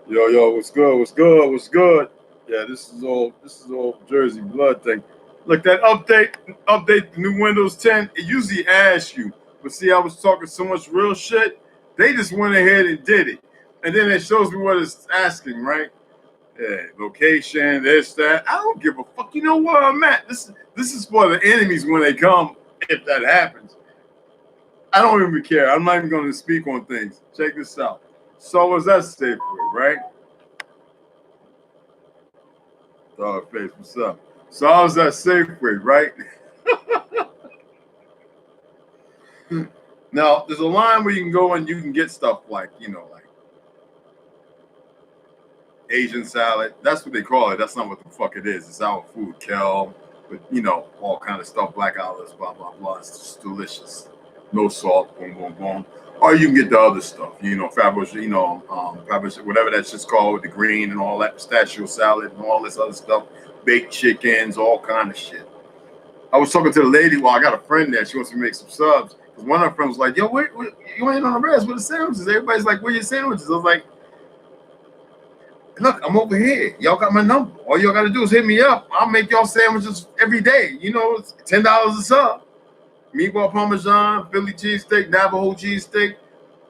Yo, what's good? What's good? What's good? Yeah, this is all Jersey blood thing. Look, that update the new Windows 10. It usually asks you, but see, I was talking so much real shit. They just went ahead and did it, and then it shows me what it's asking, right? Yeah, location, this, that. I don't give a fuck. You know where I'm at. This is for the enemies when they come. If that happens, I don't even care. I'm not even going to speak on things. Check this out. So was that safe for right? Dog face, what's up? So I was at Safeway, right? Now there's a line where you can go and you can get stuff like, like Asian salad. That's what they call it. That's not what the fuck it is. It's our food, kale, with all kind of stuff, black olives, blah blah blah. It's just delicious. No salt, boom boom boom. Or you can get the other stuff, Faberge, Faberge, whatever that's just called, with the green and all that, pistachio salad and all this other stuff, baked chickens, all kind of shit. I was talking to the lady. Well, I got a friend there. She wants to make some subs. Because one of her friends was like, yo, wait, you ain't on the rest. Where the sandwiches? Everybody's like, where your sandwiches? I was like, look, I'm over here. Y'all got my number. All y'all got to do is hit me up. I'll make y'all sandwiches every day. It's $10 a sub. Meatball parmesan, Philly cheesesteak, Navajo cheesesteak,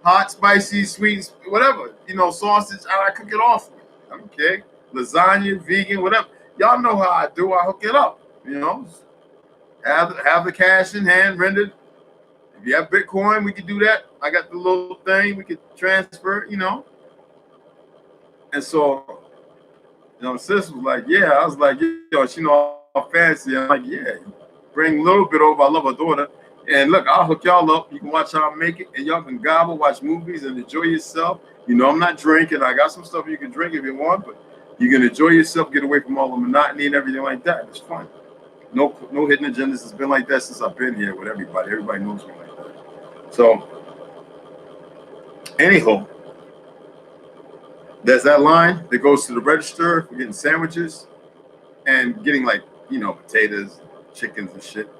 hot, spicy, sweet, whatever. Sausage. I cook it all for you. Okay. Lasagna, vegan, whatever. Y'all know how I do. I hook it up. Have the cash in hand rendered. If you have Bitcoin, we could do that. I got the little thing we could transfer. And so, sis was like, yeah. I was like, she know how fancy. I'm like, yeah. Bring a little bit over. I love her daughter. And look, I'll hook y'all up. You can watch how I make it, and y'all can gobble, watch movies, and enjoy yourself. I'm not drinking. I got some stuff you can drink if you want, but you can enjoy yourself, get away from all the monotony and everything like that. It's fun. No hidden agendas. It's been like that since I've been here with everybody. Everybody knows me like that. So, anyhow, there's that line that goes to the register for getting sandwiches and getting potatoes, chickens and shit.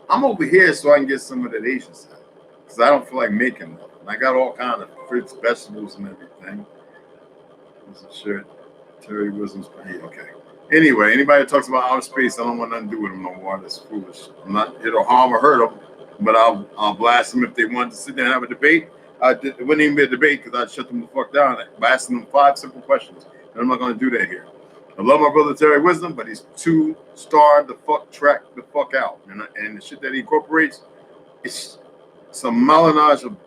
I'm over here so I can get some of that Asian stuff because I don't feel like making them. And I got all kind of fruits, vegetables, and everything. This is shirt. Terry Wisdom's okay. Anyway, anybody that talks about outer space, I don't want nothing to do with them no more. That's foolish. I'm not here to harm or hurt them, but I'll blast them if they want to sit there and have a debate. It wouldn't even be a debate because I'd shut them the fuck down by asking them 5 simple questions. And I'm not going to do that here. I love my brother Terry Wisdom, but he's too starved track the fuck out. And the shit that he incorporates, it's some melange of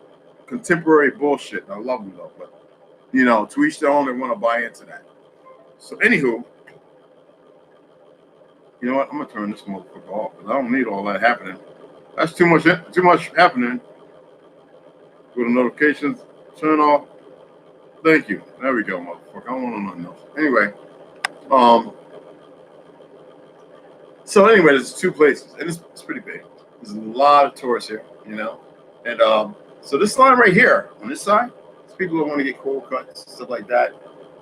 contemporary bullshit. I love him though, but to each their own, they want to buy into that. So anywho, you know what? I'm gonna turn this motherfucker off because I don't need all that happening. That's too much happening. Go to notifications, turn off. Thank you. There we go, motherfucker. I don't want nothing else. Anyway, so anyway, there's 2 places, and it's pretty big. There's a lot of tourists here, and so this line right here on this side, it's people who want to get cold cuts, stuff like that.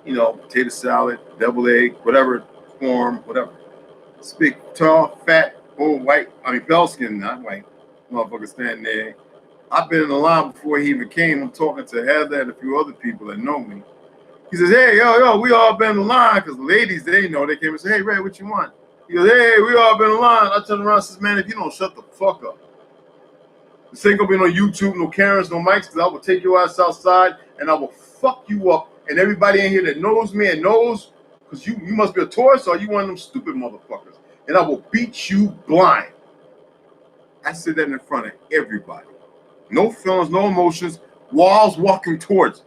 Potato salad, deviled egg, whatever form, whatever. It's big, tall, fat, old white. Pale skin, not white. Motherfucker standing there. I've been in the line before he even came. I'm talking to Heather and a few other people that know me. He says, hey, yo, we all been in the line because the ladies, they know. They came and say, hey, Ray, what you want? He goes, hey, we all been in the line. I turn around and says, man, if you don't shut the fuck up. This ain't going to be no YouTube, no Karens, no mics, because I will take your ass outside and I will fuck you up. And everybody in here that knows me and knows, because you must be a tourist or you one of them stupid motherfuckers. And I will beat you blind. I said that in front of everybody. No feelings, no emotions. Walls walking towards it.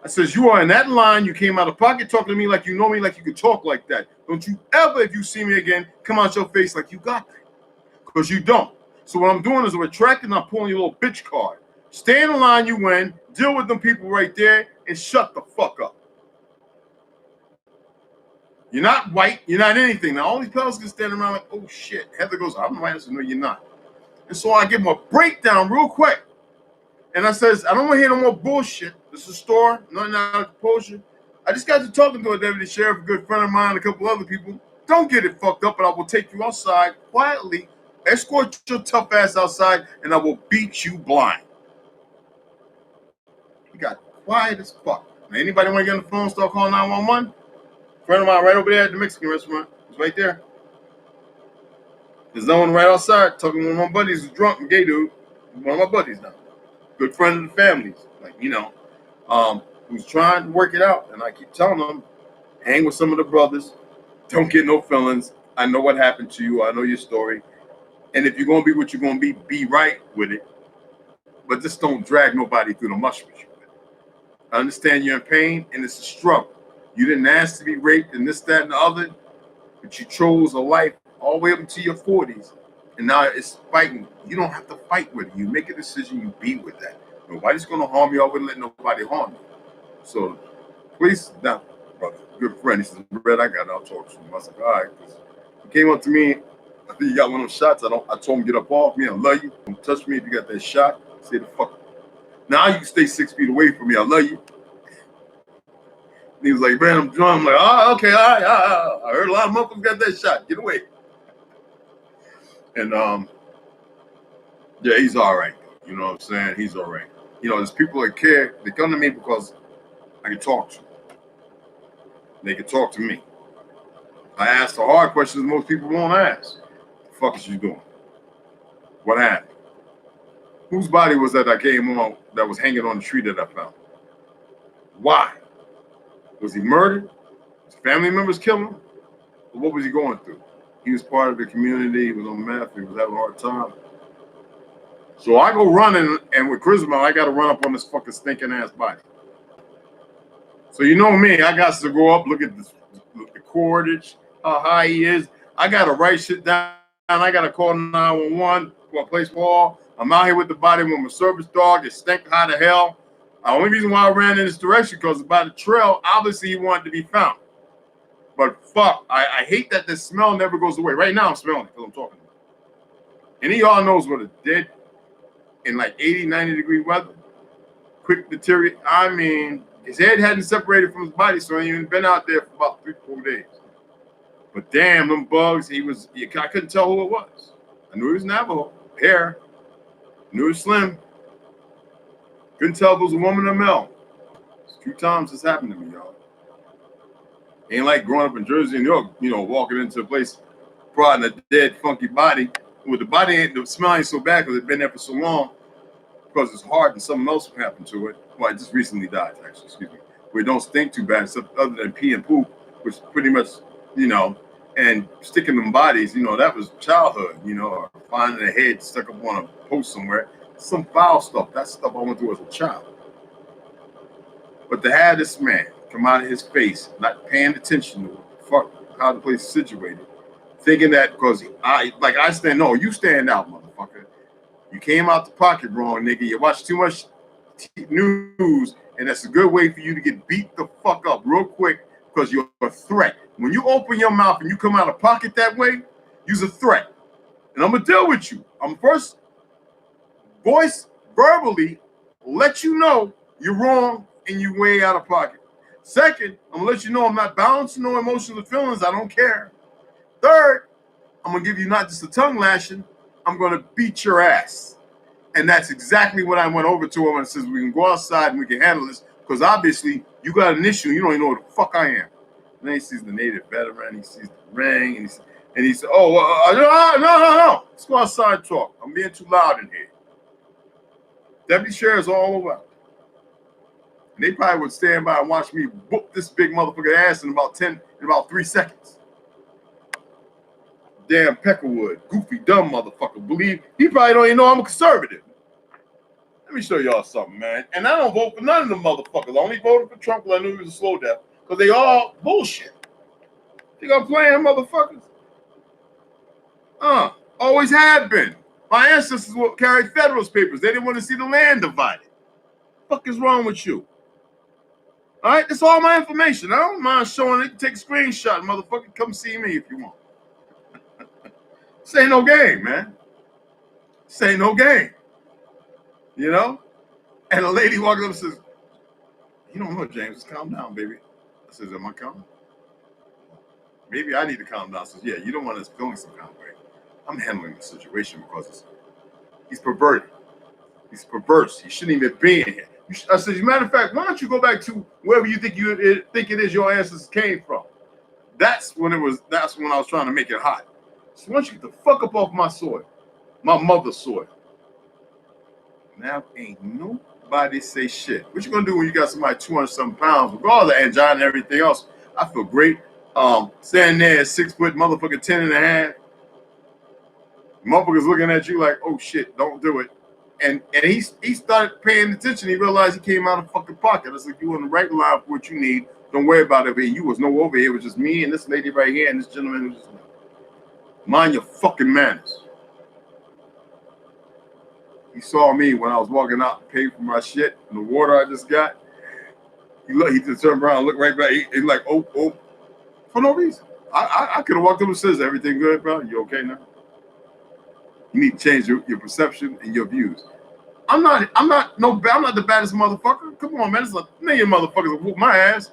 I says, you are in that line. You came out of pocket talking to me like you know me, like you could talk like that. Don't you ever, if you see me again, come out your face like you got that. Because you don't. So what I'm doing is I'm retracting, I'm pulling your little bitch card. Stay in the line you in, deal with them people right there, and shut the fuck up. You're not white, you're not anything. Now all these fellas can stand around like, oh shit. Heather goes, I'm white. I said, no, you're not. And so I give them a breakdown real quick. And I says, I don't want to hear no more bullshit. This is a store, nothing out of proportion. I just got to talking to a deputy sheriff, a good friend of mine, a couple other people. Don't get it fucked up, but I will take you outside quietly, escort your tough ass outside, and I will beat you blind. He got quiet as fuck. Now, anybody want to get on the phone, start calling 911? Friend of mine right over there at the Mexican restaurant. It's right there. There's no one right outside talking to one of my buddies who's drunk and gay dude. One of my buddies now. Good friend of the family's. Like, who's trying to work it out. And I keep telling them, hang with some of the brothers. Don't get no feelings. I know what happened to you. I know your story. And if you're going to be what you're going to be right with it. But just don't drag nobody through the mush with you. I understand you're in pain and it's a struggle. You didn't ask to be raped and this, that, and the other. But you chose a life all the way up into your 40s. And now it's fighting. You don't have to fight with it. You make a decision, you be with that. Nobody's going to harm you. I wouldn't let nobody harm you. So, please, now, brother, good friend. He says, Red, I got it. I'll talk to him. I was like, all right. He came up to me. I think you got one of those shots. I told him, get up off me. I love you. Don't touch me if you got that shot. Say the fuck. Now you can stay 6 feet away from me. I love you. And he was like, man, I'm drunk. I'm like, oh, okay, all right. I heard a lot of motherfuckers got that shot. Get away. And, yeah, he's all right. You know what I'm saying? He's all right. There's people that care. They come to me because I can talk to them. They can talk to me. I ask the hard questions most people won't ask. What the fuck is you doing? What happened? Whose body was that I came on that was hanging on the tree that I found? Why? Was he murdered? His family members killed him? Or what was he going through? He was part of the community. He was on meth. He was having a hard time. So I go running, and with charisma, I got to run up on this fucking stinking ass body. So you know me, I got to go up, look at the cordage, how high he is. I got to write shit down. I got to call 911 for a place call. I'm out here with the body with my service dog. It stank hot to hell. The only reason why I ran in this direction because by the trail, obviously he wanted to be found. But fuck, I hate that the smell never goes away. Right now I'm smelling it because I'm talking about it. Any of y'all knows what it did in like 80, 90 degree weather? Quick deteriorate. I mean, his head hadn't separated from his body, so he hadn't been out there for about 3-4 days. But damn, them bugs, I couldn't tell who it was. I knew it was Navajo, hair. Knew it was slim. Couldn't tell if it was a woman or male. It's 2 times this happened to me, y'all. Ain't like growing up in Jersey, New York, walking into a place, prodding a dead, funky body. With the body, the smell ain't so bad because it's been there for so long. Because it's hard and something else happened to it. Well, it just recently died, actually, excuse me. Where it don't stink too bad, except other than pee and poop, which pretty much, and sticking them bodies, that was childhood, or finding a head stuck up on a post somewhere. Some foul stuff. That stuff I went through as a child. But to have this man come out of his face, not paying attention to how the place is situated, thinking that because I stand, no, you stand out, motherfucker. You came out the pocket wrong, nigga. You watch too much news, and that's a good way for you to get beat the fuck up real quick because you're a threat. When you open your mouth and you come out of pocket that way, you're a threat. And I'm going to deal with you. I'm first voice verbally let you know you're wrong and you way out of pocket. Second, I'm going to let you know I'm not balancing no emotional feelings. I don't care. Third, I'm going to give you not just a tongue lashing, I'm going to beat your ass. And that's exactly what I went over to him and says, we can go outside and we can handle this because obviously you got an issue. You don't even know what the fuck I am. And then he sees the native veteran. He sees the ring. And he said, no. Let's go outside and talk. I'm being too loud in here. Deputy sheriff's all over. And they probably would stand by and watch me whoop this big motherfucker ass in about 3 seconds. Damn Peckerwood, goofy, dumb motherfucker. Believe he probably don't even know I'm a conservative. Let me show y'all something, man. And I don't vote for none of them motherfuckers. I only voted for Trump because I knew he was a slow death. Because they all bullshit. Think I'm playing motherfuckers? Always have been. My ancestors carried Federalist papers. They didn't want to see the land divided. What the fuck is wrong with you? All right, that's all my information. I don't mind showing it. Take a screenshot, motherfucker. Come see me if you want. This ain't no game, man. This ain't no game. And a lady walks up and says, you don't know, James. Just calm down, baby. I says, am I calm? Maybe I need to calm down. Says, yeah, you don't want us feeling some kind of way. I'm handling the situation because he's perverted. He's perverse. He shouldn't even be in here. I said, as a matter of fact, why don't you go back to wherever you think it is your ancestors came from? That's when I was trying to make it hot. So why don't you get the fuck up off my soil, my mother's soil? Now ain't nobody say shit. What you gonna do when you got somebody 200-something pounds with all the angina and everything else? I feel great. Standing there at 6 foot motherfucker 10 and a half. Motherfuckers looking at you like, oh shit, don't do it. And he started paying attention. He realized he came out of fucking pocket. I was like, you on the right line for what you need. Don't worry about it. You was no over here. It was just me and this lady right here and this gentleman who just mind your fucking manners. He saw me when I was walking out to pay for my shit and the water I just got. He just turned around and looked right back. He's like, oh, for no reason. I could have walked up and says, everything good, bro? You okay now? You need to change your perception and your views. I'm not the baddest motherfucker. Come on, man. There's a million motherfuckers that whoop my ass.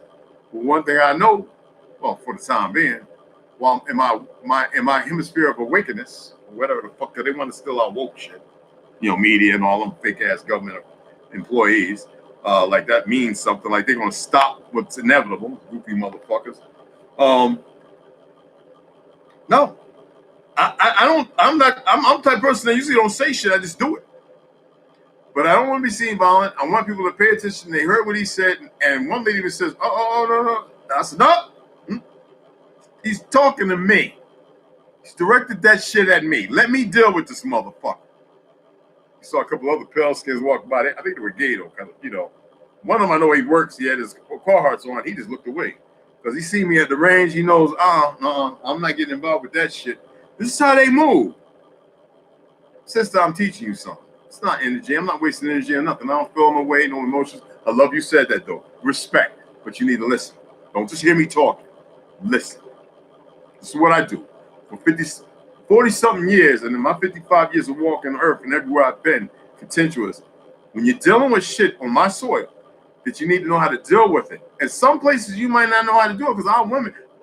But one thing I know, well, for the time being, while in my hemisphere of awakeness, or whatever the fuck, they want to steal our woke shit. You know, media and all them fake ass government employees. Like that means something. Like they're gonna stop what's inevitable, goofy motherfuckers. No. I'm the type of person that usually don't say shit, I just do it. But I don't want to be seen violent. I want people to pay attention. They heard what he said, and one lady even says, no. I said, no. He's talking to me. He's directed that shit at me. Let me deal with this motherfucker. You saw a couple other pale skins walk by there. I think they were gay though, kind of, you know. One of them I know he works, he had his Carhartts on, he just looked away. Because he seen me at the range, he knows, I'm not getting involved with that shit. This is how they move. Sister, I'm teaching you something. It's not energy. I'm not wasting energy on nothing. I don't feel my way, no emotions. I love you said that though. Respect. But you need to listen. Don't just hear me talking. Listen. This is what I do. For 40-something years, and in my 55 years of walking the earth and everywhere I've been, contentious. When you're dealing with shit on my soil, that you need to know how to deal with it. And some places you might not know how to do it because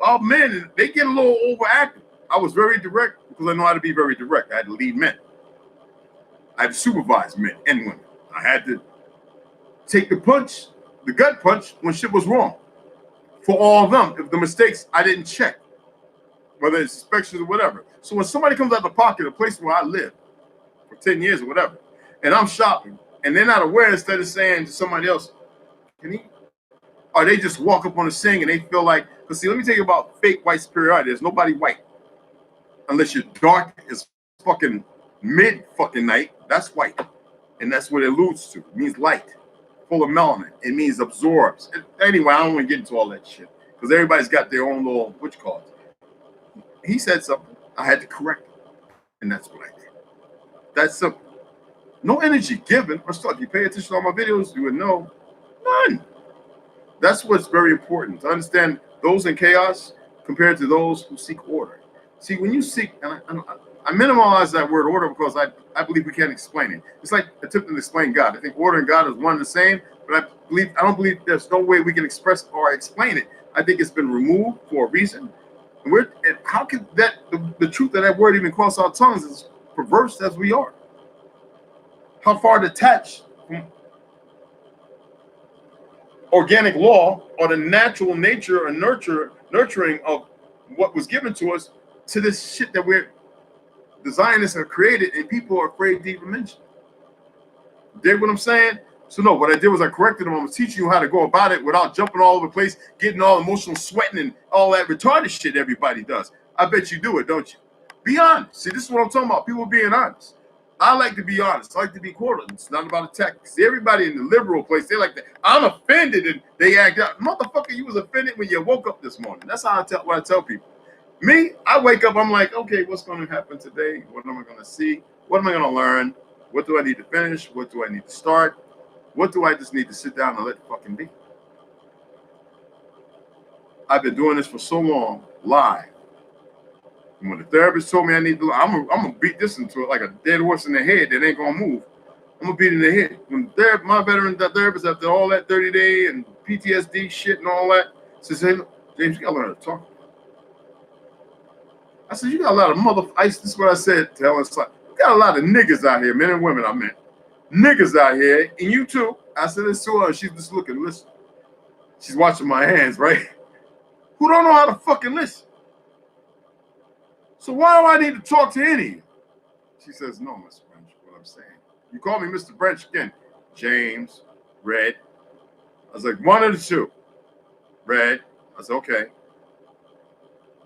our men, they get a little overactive. I was very direct because I know how to be very direct. I had to lead men. I had to supervise men and women. I had to take the punch, the gut punch, when shit was wrong. For all of them, if the mistakes I didn't check, whether it's inspections or whatever. So when somebody comes out the pocket, a place where I live for 10 years or whatever, and I'm shopping, and they're not aware, instead of saying to somebody else, can he? Or they just walk up on the scene and they feel like, because see, let me tell you about fake white superiority. There's nobody white. Unless you're dark as fucking mid fucking night, that's white. And that's what it alludes to. It means light, full of melanin. It means absorbs. Anyway, I don't want to get into all that shit. Because everybody's got their own little, what you call it. He said something. I had to correct it. And that's what I did. That's simple. No energy given or stuff. You pay attention to all my videos, you would know. None. That's what's very important. To understand those in chaos compared to those who seek order. See, when you seek, and I minimize that word order because I believe we can't explain it. It's like attempting to explain God. I think order and God is one and the same, but I don't believe there's no way we can express or explain it. I think it's been removed for a reason. And how can the truth of that word even cross our tongues as perverse as we are? How far detached from organic law or the natural nature and nurturing of what was given to us to this shit that the Zionists have created and people are afraid to even mention. Dig what I'm saying? So no, what I did was I corrected them. I was teaching you how to go about it without jumping all over the place, getting all emotional, sweating, and all that retarded shit everybody does. I bet you do it, don't you? Be honest. See, this is what I'm talking about. People being honest. I like to be honest. I like to be cordial. It's not about attack. See, everybody in the liberal place, they like that. I'm offended, and they act out. Motherfucker, you was offended when you woke up this morning. That's how I tell people. Me, I wake up, I'm like, okay, what's going to happen today? What am I going to see? What am I going to learn? What do I need to finish? What do I need to start? What do I just need to sit down and let it fucking be? I've been doing this for so long, live. And when the therapist told me I need to, I'm going to beat this into it like a dead horse in the head that ain't going to move. I'm going to beat it in the head. When my veteran therapist, after all that 30-day and PTSD shit and all that, says, hey, look, James, you got to learn how to talk. I said, you got a lot of this is what I said to Helen Slack. You got a lot of niggas out here, men and women, I meant, niggas out here, and you too. I said this to her, and she's just looking, listen. She's watching my hands, right? Who don't know how to fucking listen. So why do I need to talk to any of you? She says, no, Mr. Branch, what I'm saying. You call me Mr. Branch again. James, Red. I was like, one of the two. Red. I said, okay.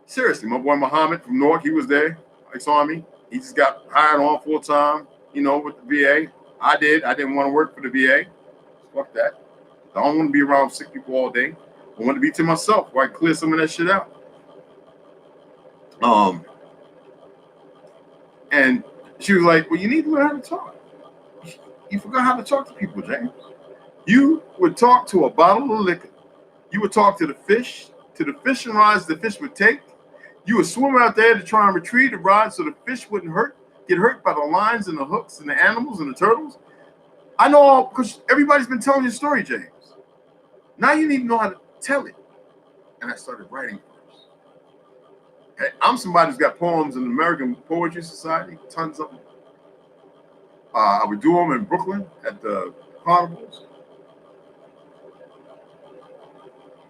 Seriously, my boy Muhammad from Newark, he was there, ex-Army. He just got hired on full time, you know, with the VA. I did. I didn't want to work for the VA. Fuck that. I don't want to be around sick people all day. I want to be to myself where I can clear some of that shit out. And she was like, well, you need to learn how to talk. You forgot how to talk to people, James. You would talk to a bottle of liquor. You would talk to the fish and rods the fish would take. You would swim out there to try and retrieve the rod so the fish wouldn't get hurt by the lines and the hooks and the animals and the turtles. I know because everybody's been telling your story, James. Now you need to know how to tell it. And I started writing first. Okay, I'm somebody who's got poems in the American Poetry Society, tons of them. I would do them in Brooklyn at the carnivals.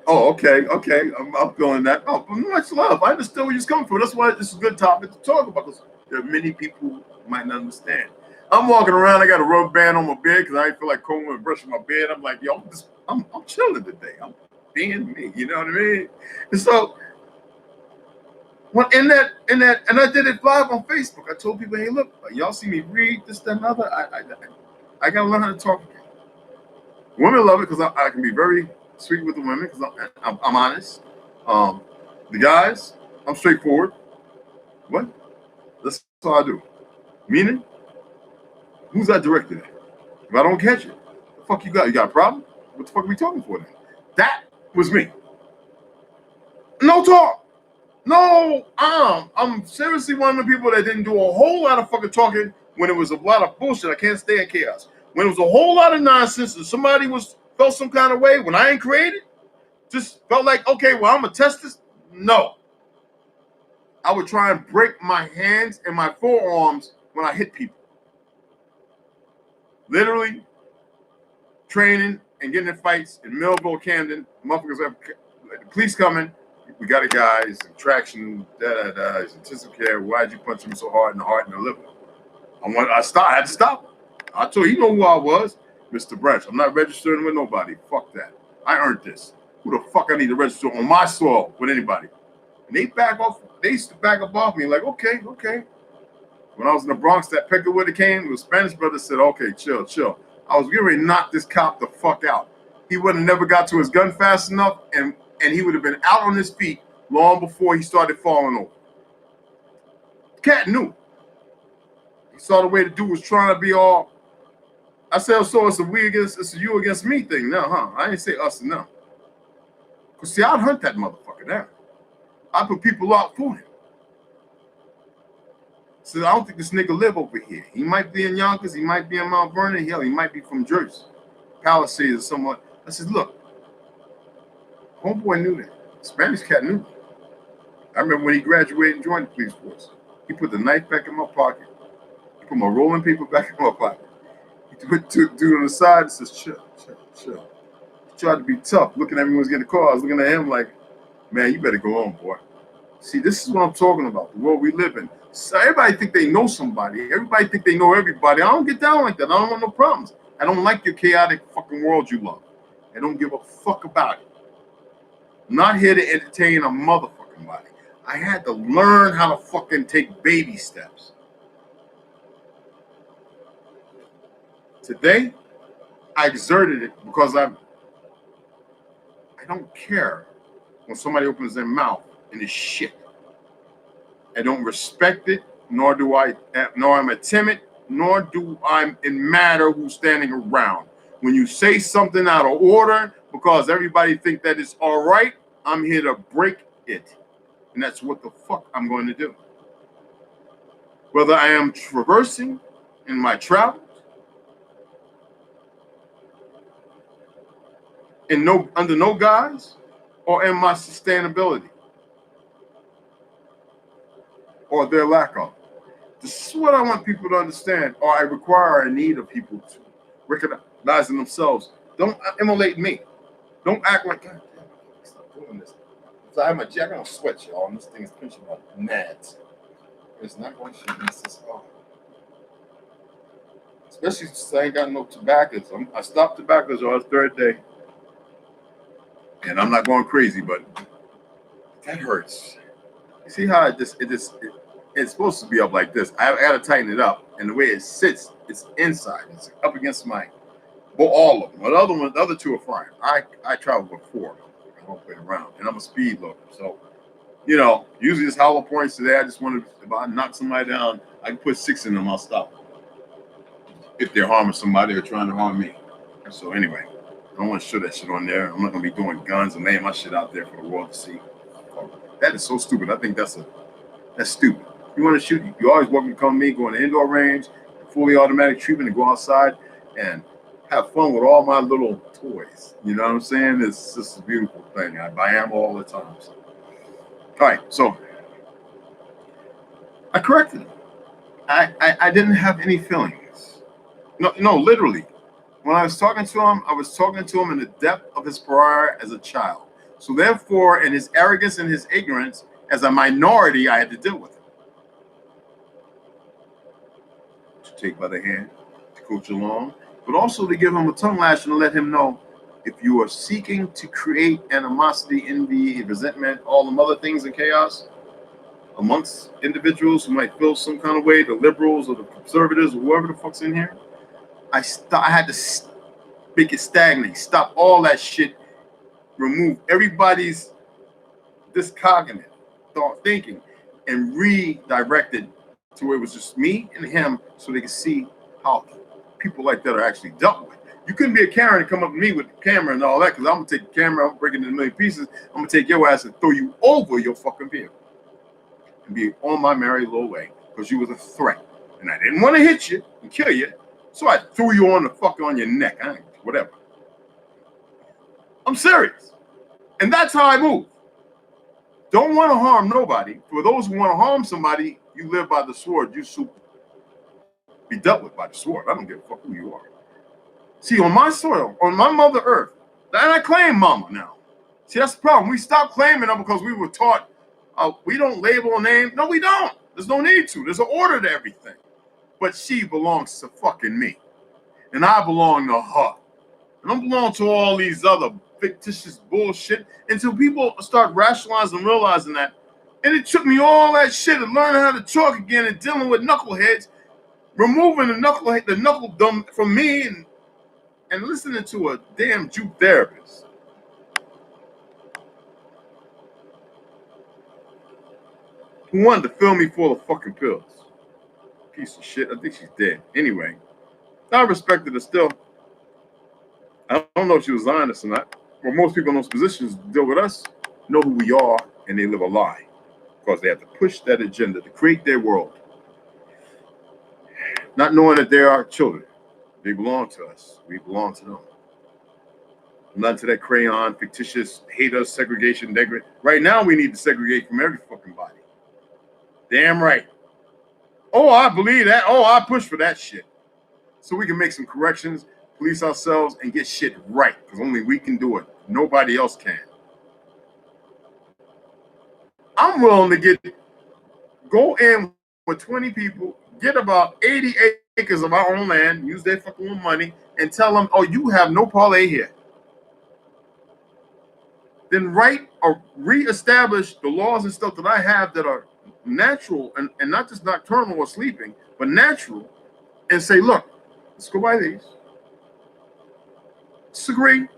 Oh, okay. I'm feeling that. Oh, much love. I understand where you're coming from. That's why this is a good topic to talk about because there are many people who might not understand. I'm walking around. I got a rubber band on my beard because I ain't feel like combing and brushing my beard. I'm like, yo, I'm chilling today. I'm being me. You know what I mean? And so, when and I did it live on Facebook. I told people, hey, look, y'all see me read this, that, and other. I gotta learn how to talk again. Women love it because I can be very sweet with the women because I'm honest. The guys, I'm straightforward. What? That's all I do. Meaning, who's that directed at? If I don't catch it, the fuck you got? You got a problem? What the fuck are we talking for then? That was me. No talk. No, I'm seriously one of the people that didn't do a whole lot of fucking talking when it was a lot of bullshit. I can't stay in chaos. When it was a whole lot of nonsense and somebody felt some kind of way when I ain't created, just felt like, okay, well, I'm gonna test this. No. I would try and break my hands and my forearms when I hit people. Literally training and getting in fights in Millville, Camden. Motherfuckers have the police coming. We got a guy, he's in traction, he's intensive care. Why'd you punch him so hard in the heart and the liver? I had to stop him. I told you, know who I was, Mr. Branch. I'm not registering with nobody. Fuck that. I earned this. Who the fuck I need to register on my soil with anybody? And they back off. They used to back up off me like, okay. When I was in the Bronx, that Peckerwood came, the Spanish brother said, okay, chill. I was getting ready to knock this cop the fuck out. He would have never got to his gun fast enough, and he would have been out on his feet long before he started falling over. The cat knew. He saw the way the dude was trying to be all. I said, so it's a you against me thing now, huh? I didn't say us and them. Because see, I'd hunt that motherfucker down. I put people out for him. So I don't think this nigga live over here. He might be in Yonkers, he might be in Mount Vernon, hell, he might be from Jersey, Palisades or somewhere. I said, look, homeboy knew that. Spanish cat knew. I remember when he graduated and joined the police force. He put the knife back in my pocket. He put my rolling paper back in my pocket. He put dude on the side and says, chill. He tried to be tough, looking at me when he was getting the call. I was looking at him like, man, you better go on, boy. See, this is what I'm talking about, the world we live in. So everybody think they know somebody. Everybody think they know everybody. I don't get down like that. I don't want no problems. I don't like your chaotic fucking world you love. I don't give a fuck about it. I'm not here to entertain a motherfucking body. I had to learn how to fucking take baby steps. Today, I exerted it because I don't care when somebody opens their mouth and it's shit. I don't respect it, nor am I timid, nor do I matter who's standing around. When you say something out of order because everybody think that it's all right, I'm here to break it. And that's what the fuck I'm going to do. Whether I am traversing in my travels, under no guise, or in my sustainability, or their lack of. This is what I want people to understand, or I require a need of people to recognizing themselves. Don't emulate me. Don't act like, God damn, stop doing this. So I have my jacket on sweat, y'all, and this thing is pinching my nads. It's not going to shoot this off. Especially since I ain't got no tobacco. I stopped tobacco on the third day. And I'm not going crazy, but that hurts. You see how it's supposed to be up like this. I got to tighten it up. And the way it sits, it's inside. It's up against my, well, all of them. The other two are fine. I travel with 4. I don't play around. And I'm a speed loader. So, usually it's hollow points today. I just wanted, if I knock somebody down, I can put 6 in them, I'll stop. If they're harming somebody or trying to harm me. So anyway, I don't want to show that shit on there. I'm not going to be doing guns and laying my shit out there for the world to see. That is so stupid. I think that's stupid. If you want to shoot, you always welcome to come to me, go in the indoor range, fully automatic treatment, and go outside and have fun with all my little toys. You know what I'm saying? It's just a beautiful thing. I buy ammo all the time. So. All right, so I corrected him. I didn't have any feelings. No, literally. When I was talking to him in the depth of his pariah as a child. So therefore, in his arrogance and his ignorance, as a minority, I had to deal with him. To take by the hand, to coach along, but also to give him a tongue lash and let him know, if you are seeking to create animosity, envy, resentment, all them other things in chaos amongst individuals who might feel some kind of way, the liberals or the conservatives or whoever the fuck's in here, I had to make it stagnate, stop all that shit, remove everybody's discognitive thought thinking, and redirect it to where it was just me and him, so they could see how people like that are actually dealt with. You couldn't be a Karen and come up to me with the camera and all that, because I'm gonna take the camera, I'm breaking it in a million pieces, I'm gonna take your ass and throw you over your fucking vehicle and be on my merry little way, because you was a threat, and I didn't want to hit you and kill you. So I threw you on your neck. Whatever. I'm serious. And that's how I move. Don't want to harm nobody. For those who want to harm somebody, you live by the sword. You should be dealt with by the sword. I don't give a fuck who you are. See, on my soil, on my mother earth, and I claim mama now. See, that's the problem. We stopped claiming her because we were taught we don't label a name. No, we don't. There's no need to. There's an order to everything. But she belongs to fucking me. And I belong to her. And I belong to all these other fictitious bullshit until people start rationalizing and realizing that. And it took me all that shit and learning how to talk again and dealing with knuckleheads, removing the knuckle dumb from me and listening to a damn Jew therapist. Who wanted to fill me full of fucking pills. Piece of shit. I think she's dead. Anyway, I respected her still. I don't know if she was Zionist or not. But most people in those positions deal with us, know who we are, and they live a lie. Because they have to push that agenda to create their world. Not knowing that they are children. They belong to us. We belong to them. Not to that crayon, fictitious, hate us, segregation, degrade. Right now, we need to segregate from every fucking body. Damn right. Oh, I believe that. Oh, I push for that shit. So we can make some corrections, police ourselves, and get shit right. Because only we can do it. Nobody else can. I'm willing to go in with 20 people, get about 80 acres of our own land, use their fucking money, and tell them, oh, you have no parlay here. Then write or reestablish the laws and stuff that I have that are natural and not just nocturnal or sleeping, but natural, and say, look, let's go by these. Disagree.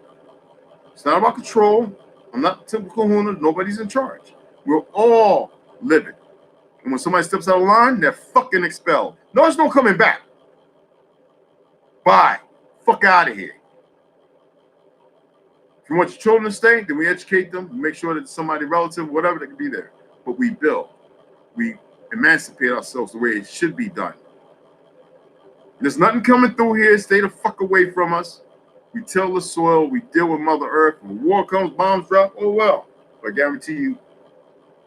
It's not about control. I'm not the typical kahuna. Nobody's in charge. We're all living. And when somebody steps out of line, they're fucking expelled. No, there's no coming back. Bye. Fuck out of here. If you want your children to stay, then we educate them, make sure that somebody relative, whatever, they can be there. But we build. We emancipate ourselves the way it should be done. There's nothing coming through here. Stay the fuck away from us. We till the soil. We deal with Mother Earth. When war comes, bombs drop, oh well. But I guarantee you,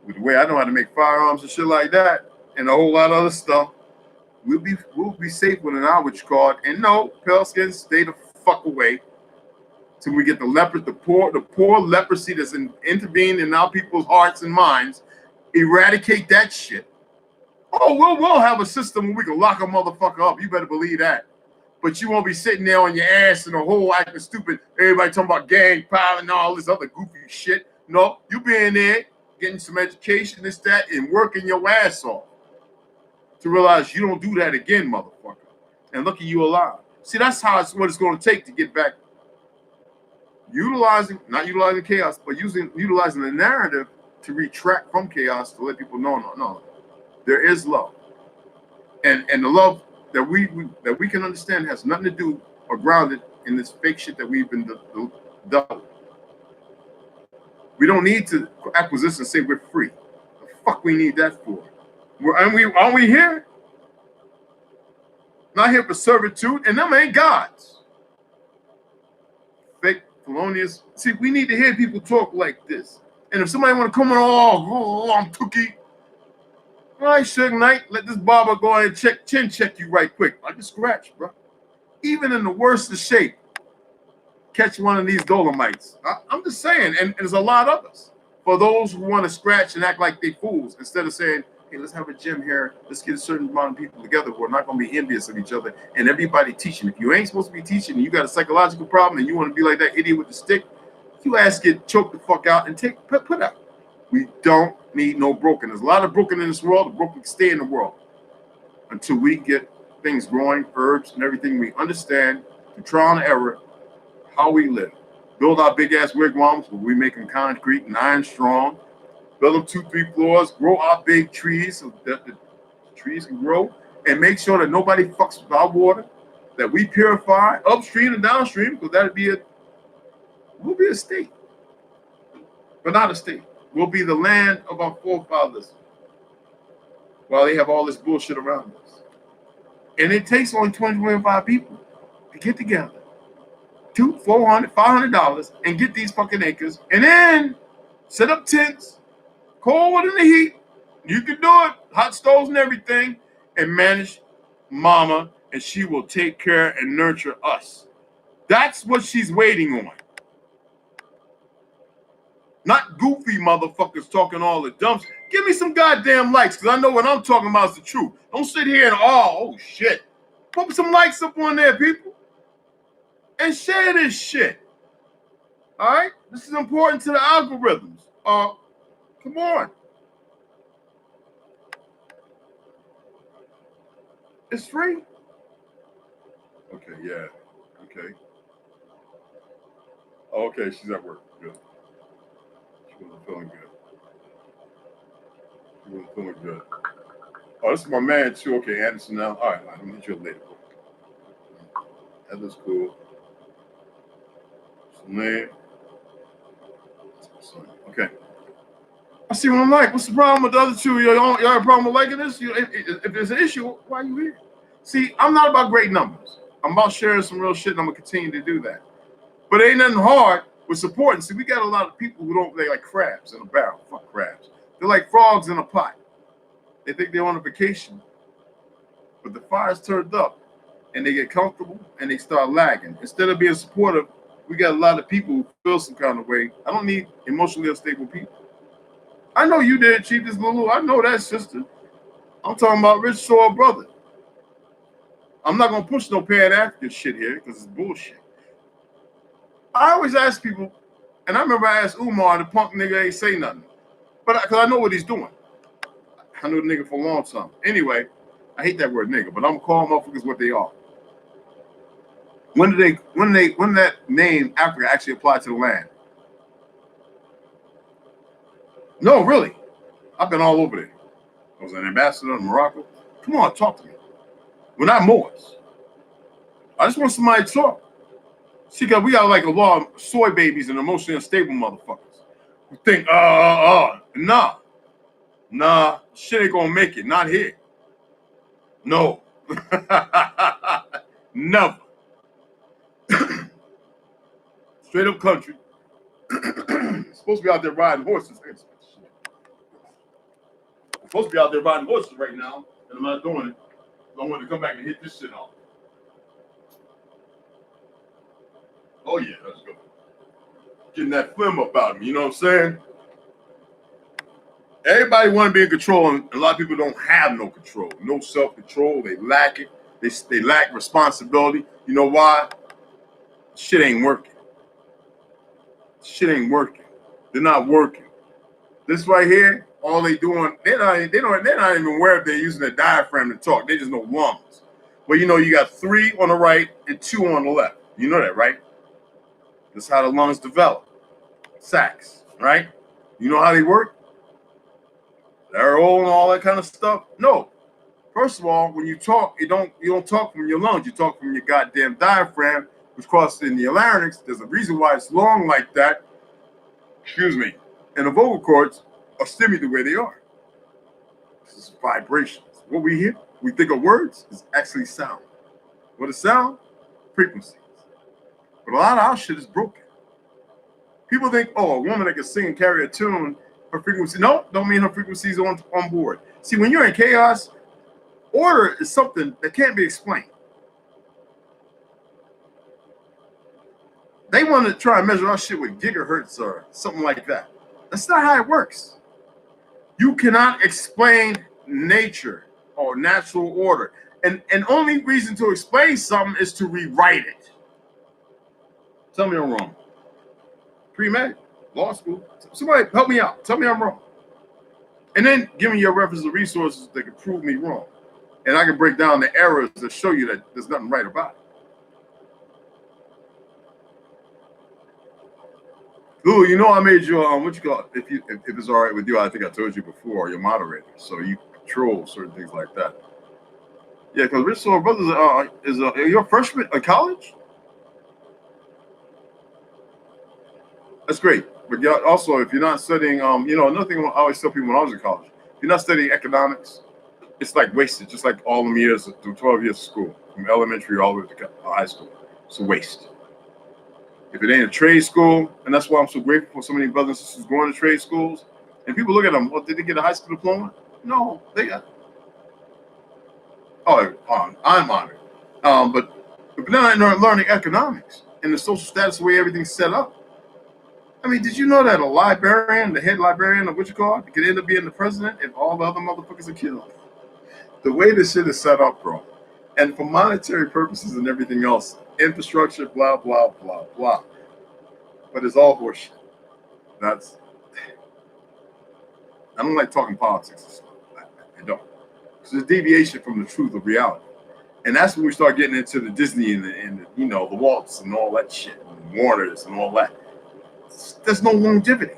with the way I know how to make firearms and shit like that, and a whole lot of other stuff, we'll be safe with an outreach card. And no, pale skins, stay the fuck away till we get the poor leprosy that's intervened in our people's hearts and minds. Eradicate that shit. Oh, we'll have a system where we can lock a motherfucker up. You better believe that. But you won't be sitting there on your ass in a hole acting stupid. Everybody talking about gang power and all this other goofy shit. No, you be in there getting some education, this, that, and working your ass off to realize you don't do that again, motherfucker. And look at you alive. See, that's what it's going to take to get back. Not utilizing chaos, but utilizing the narrative to retract from chaos to let people know, no, there is love. And the love that we can understand has nothing to do or grounded in this fake shit that we've been done. We don't need to acquisition and say we're free. The fuck we need that for? Aren't we here? Not here for servitude, and them ain't gods. Fake felonious. See, we need to hear people talk like this. And if somebody want to come on, I'm Tookie. All right, Suge Knight, let this barber go ahead and chin check you right quick. Like a scratch, bro. Even in the worst of shape, catch one of these Dolomites. I'm just saying, and there's a lot of us. For those who want to scratch and act like they fools, instead of saying, hey, let's have a gym here. Let's get a certain amount of people together who are not going to be envious of each other and everybody teaching. If you ain't supposed to be teaching and you got a psychological problem and you want to be like that idiot with the stick, you ass get choked the fuck out and put out. We don't need no broken. There's a lot of broken in this world. The broken stay in the world until we get things growing, herbs and everything. We understand through trial and error how we live. Build our big ass wigwams where we make them concrete and iron strong. Build them 2-3 floors. Grow our big trees so that the trees can grow, and make sure that nobody fucks with our water. That we purify upstream and downstream, because we'll be a state, but not a state. We'll be the land of our forefathers while they have all this bullshit around us. And it takes only 25 people to get together, $200, $400, $500, and get these fucking acres, and then set up tents, cold in the heat. You can do it, hot stoves and everything, and manage mama, and she will take care and nurture us. That's what she's waiting on. Not goofy motherfuckers talking all the dumps. Give me some goddamn likes, because I know what I'm talking about is the truth. Don't sit here and, oh shit. Put some likes up on there, people. And share this shit. All right? This is important to the algorithms. Come on. It's free. Okay, yeah. Okay. Okay, she's at work. Good. She wasn't feeling good. Oh, this is my man too. Okay, Anderson now. All right, let me hit you up later. That looks cool. Name. Okay. I see what I'm like. What's the problem with the other two? Y'all have a problem with liking this? If there's an issue, why are you here? See, I'm not about great numbers. I'm about sharing some real shit, and I'm gonna continue to do that. But it ain't nothing hard with supporting. See, we got a lot of people they like crabs in a barrel. Fuck crabs. They're like frogs in a pot. They think they're on a vacation, but the fire's turned up, and they get comfortable and they start lagging. Instead of being supportive, we got a lot of people who feel some kind of way. I don't need emotionally unstable people. I know you did, Chief. This Lulu. I know that, sister. I'm talking about Rich Soul Brother. I'm not gonna push no Pan-African shit here because it's bullshit. I always ask people, and I remember I asked Umar, the punk nigga ain't say nothing, but because I know what he's doing. I know the nigga for a long time. Anyway, I hate that word nigga, but I'm calling motherfuckers what they are. When that name Africa actually applied to the land? No, really. I've been all over there. I was an ambassador in Morocco. Come on, talk to me. We're not Moors. I just want somebody to talk. See, cause we got like a lot of soy babies and emotionally unstable motherfuckers who think, nah, shit ain't gonna make it. Not here. No. Never. Straight up country. Supposed to be out there riding horses. I'm supposed to be out there riding horses right now, and I'm not doing it. I want to come back and hit this shit off. Oh yeah, let's go. Getting that phlegm up out of me, you know what I'm saying? Everybody want to be in control, and a lot of people don't have no control, no self-control. They lack it. They lack responsibility. You know why? Shit ain't working. Shit ain't working. They're not working. This right here, all they doing, they're not even aware if they're using the diaphragm to talk. They just know lungs. Well, you know, you got 3 on the right and 2 on the left. You know that, right? That's how the lungs develop. Sacs, right? You know how they work? Aerol and all that kind of stuff? No. First of all, when you talk, you don't talk from your lungs. You talk from your goddamn diaphragm, which crosses in the larynx. There's a reason why it's long like that. Excuse me. And the vocal cords are stimulated the way they are. This is vibrations. What we hear, we think of words, is actually sound. What is sound? Frequencies. But a lot of our shit is broken. People think, oh, a woman that can sing and carry a tune, her frequency. No, don't mean her frequency is on board. See, when you're in chaos, order is something that can't be explained. They want to try and measure our shit with gigahertz or something like that. That's not how it works. You cannot explain nature or natural order. And only reason to explain something is to rewrite it. Tell me I'm wrong. Pre-med, law school. Somebody help me out. Tell me I'm wrong. And then give me your reference of resources that can prove me wrong. And I can break down the errors that show you that there's nothing right about it. Lulu, you know I made you what you call it? If it's all right with you, I think I told you before, your moderator, so you control certain things like that. Yeah, because Rich Soul Brothers you're a freshman in college. That's great, but also if you're not studying, another thing I always tell people when I was in college, if you're not studying economics, it's like wasted, just like all them years through 12 years of school, from elementary all the way to high school. It's a waste. If it ain't a trade school, and that's why I'm so grateful for so many brothers and sisters going to trade schools. And people look at them, well, did they get a high school diploma? No, they got. I'm honored. But if they're not learning economics and the social status, the way everything's set up. I mean, did you know that a librarian, the head librarian of what you call it, could end up being the president if all the other motherfuckers are killed? The way this shit is set up, bro. And for monetary purposes and everything else, infrastructure, blah, blah, blah, blah. But it's all horseshit. I don't like talking politics and stuff. I don't. It's a deviation from the truth of reality. And that's when we start getting into the Disney and the Waltz and all that shit, and Warners and all that. There's no longevity.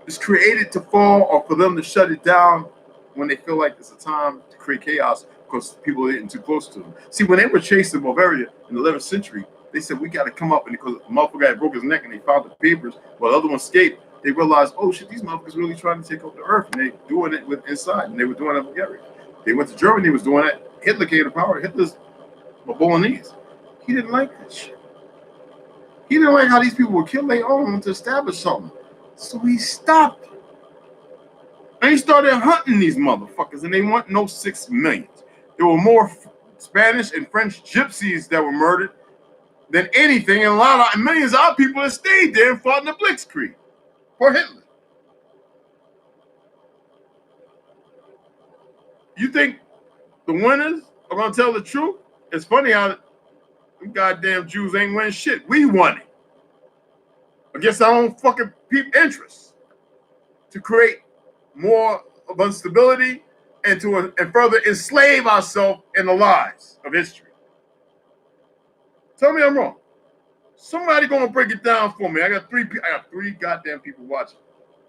It's created to fall or for them to shut it down when they feel like it's a time to create chaos because people are getting too close to them. See, when they were chasing Bavaria in the 11th century, they said, we got to come up, and because the motherfucker had broke his neck and they found the papers while the other one escaped, they realized, oh shit, these motherfuckers really trying to take over the earth, and they doing it with inside, and they were doing it in Bulgaria. They went to Germany, they was doing it. Hitler came to power. Hitler's a Bolognese. He didn't like that shit. He didn't like how these people were killing their own to establish something. So he stopped. And he started hunting these motherfuckers, and they want no 6 million. There were more Spanish and French gypsies that were murdered than anything, and millions of our people that stayed there and fought in the Blitzkrieg for Hitler. You think the winners are gonna tell the truth? It's funny how them goddamn Jews ain't winning shit. We won it against our own fucking interests to create more of instability and further enslave ourselves in the lies of history. Tell me I'm wrong. Somebody gonna break it down for me. I got three goddamn people watching.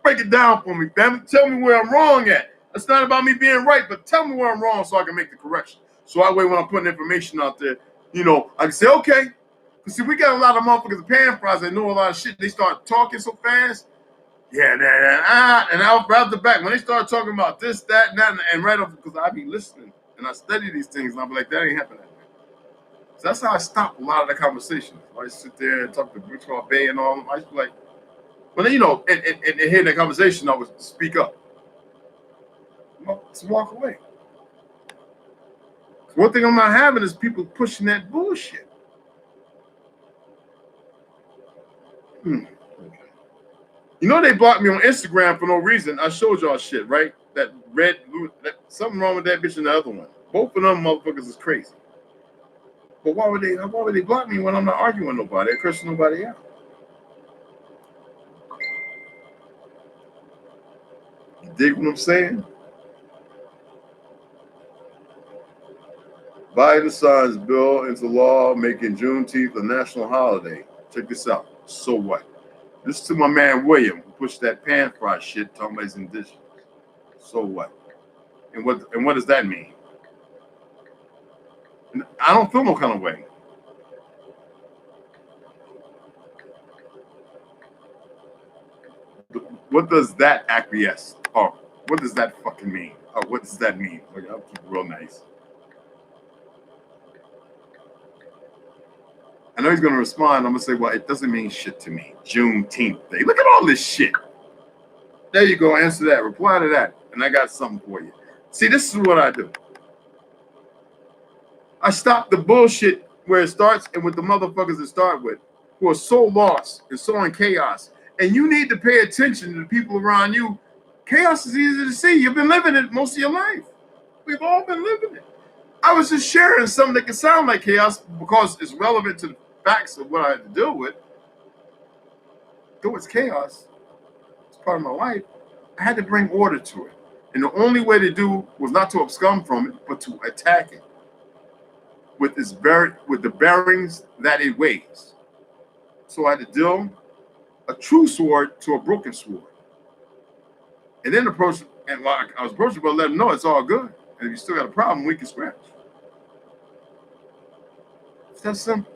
Break it down for me, fam. Tell me where I'm wrong at. It's not about me being right, but tell me where I'm wrong so I can make the correction. So that way when I'm putting information out there, I can say, okay. Because see, we got a lot of motherfuckers pan fries that know a lot of shit. They start talking so fast. Yeah, and out the back, when they start talking about this, that, and that, and right off, because I be listening and I study these things, and I'll be like, that ain't happening. So that's how I stop a lot of the conversations. I sit there and talk to Bridgewater Bay and all. I just be like, but then, and hearing that conversation, I would speak up. Just walk away. One thing I'm not having is people pushing that bullshit. You know they blocked me on Instagram for no reason. I showed y'all shit, right? That something wrong with that bitch and the other one. Both of them motherfuckers is crazy. But why would they block me when I'm not arguing with nobody? They're cursing nobody out. You dig what I'm saying? Biden signs bill into law making Juneteenth a national holiday. Check this out. So what? This is to my man William, who pushed that pan fry shit, talking about his indigenous. So what? And what does that mean? And I don't feel no kind of way. What does that acquiesce? Or what does that fucking mean? Or what does that mean? Like, I'll keep it real nice. I know he's gonna respond. I'm gonna say, well, it doesn't mean shit to me. Juneteenth Day. Look at all this shit. There you go. Answer that. Reply to that. And I got something for you. See, this is what I do. I stop the bullshit where it starts and with the motherfuckers it start with, who are so lost and so in chaos. And you need to pay attention to the people around you. Chaos is easy to see. You've been living it most of your life. We've all been living it. I was just sharing something that can sound like chaos because it's relevant to the facts of what I had to deal with. Though it's chaos, it's part of my life. I had to bring order to it. And the only way to do was not to abscond from it, but to attack it with the bearings that it weighs. So I had to deal a true sword to a broken sword. And then approach, and while I was approachable, let them know it's all good. And if you still got a problem, we can scratch. It's that simple.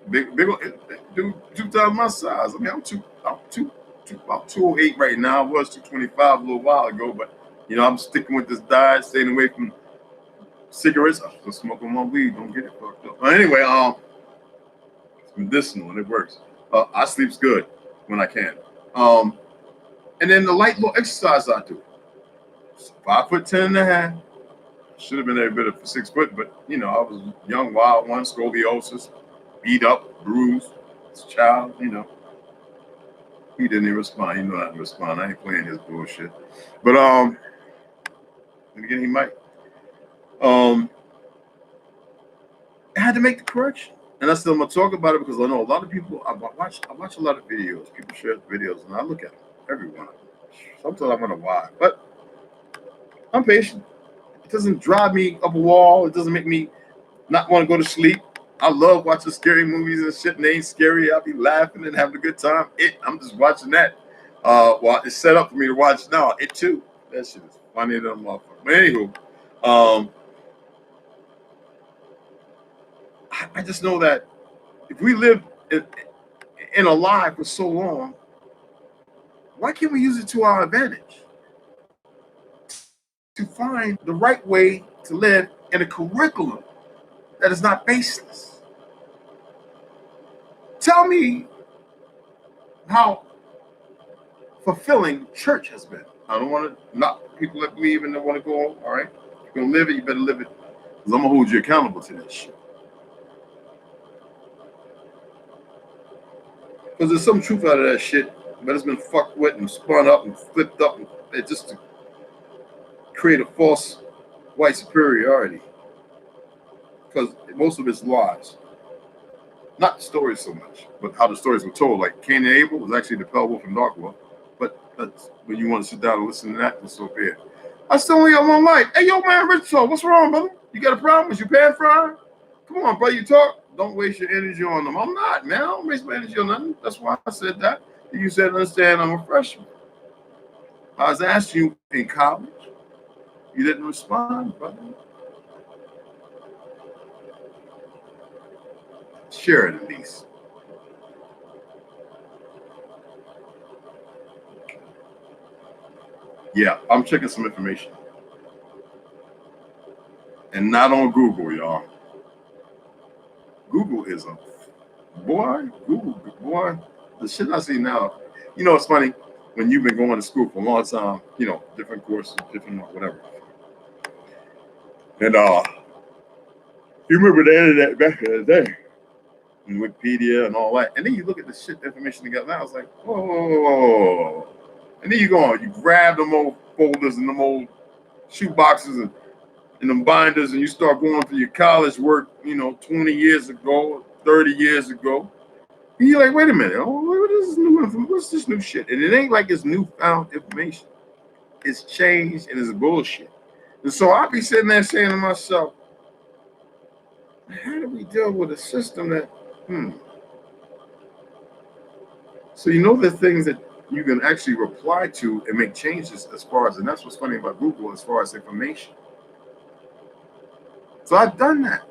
Big, dude, 2 times my size. I mean, I'm about 208 right now. I was 225 a little while ago, but you know, I'm sticking with this diet, staying away from cigarettes. I'm still smoking my weed. Don't get it fucked up. But anyway, it's medicinal and it works. I sleeps good when I can. And then the light little exercise I do. 5'10.5". Should have been every bit of 6 foot, but you know, I was young, wild one, scoliosis, beat up, bruised, as a child, you know. He didn't even respond. He knew not to respond. I ain't playing his bullshit. But and again he might. I had to make the correction. And I said I'm gonna talk about it because I know a lot of people. I watch a lot of videos. People share videos, and I look at them, every one of them. Sometimes I wonder why, but I'm patient. It doesn't drive me up a wall. It doesn't make me not want to go to sleep. I love watching scary movies and shit, and they ain't scary. I'll be laughing and having a good time. I'm just watching that. Well, it's set up for me to watch now. It too. That shit is funny than a motherfucker. But anywho, I just know that if we live in a lie for so long, why can't we use it to our advantage? To find the right way to live in a curriculum that is not baseless. Tell me how fulfilling church has been. I don't want to knock people that believe and that want to go, all right? If you're going to live it, you better live it. Because I'm going to hold you accountable to that shit. Because there's some truth out of that shit, but it's been fucked with and spun up and flipped up and just to create a false white superiority. Because most of it's lies. Not the stories so much, but how the stories were told. Like Cain and Abel was actually the Pale Wolf and Dark Wolf. But that's, when you want to sit down and listen to that, then so be it. I still only got one life. Hey, yo, man, Rich, what's wrong, brother? You got a problem? Is your pan fried? Come on, brother, you talk. Don't waste your energy on them. I'm not, man. I don't waste my energy on nothing. That's why I said that. You said, understand, I'm a freshman. I was asking you in college. You didn't respond, brother. Share it at least. Yeah, I'm checking some information. And not on Google, y'all. Google is a boy. Google, boy. The shit I see now. You know, it's funny. when you've been going to school for a long time, you know, different courses, different whatever. And you remember the internet back in the day, and Wikipedia and all that. And then you look at the shit information together. Now it's like, whoa. And then you go on, you grab them old folders and them old shoe boxes and them binders, and you start going through your college work, you know, 20 years ago, 30 years ago. And you're like, wait a minute, what's this new shit? And it ain't like it's newfound information. It's changed and it's bullshit. And so I'll be sitting there saying to myself, how do we deal with a system that, So you know the things that you can actually reply to and make changes as far as, and that's what's funny about Google as far as information. So I've done that.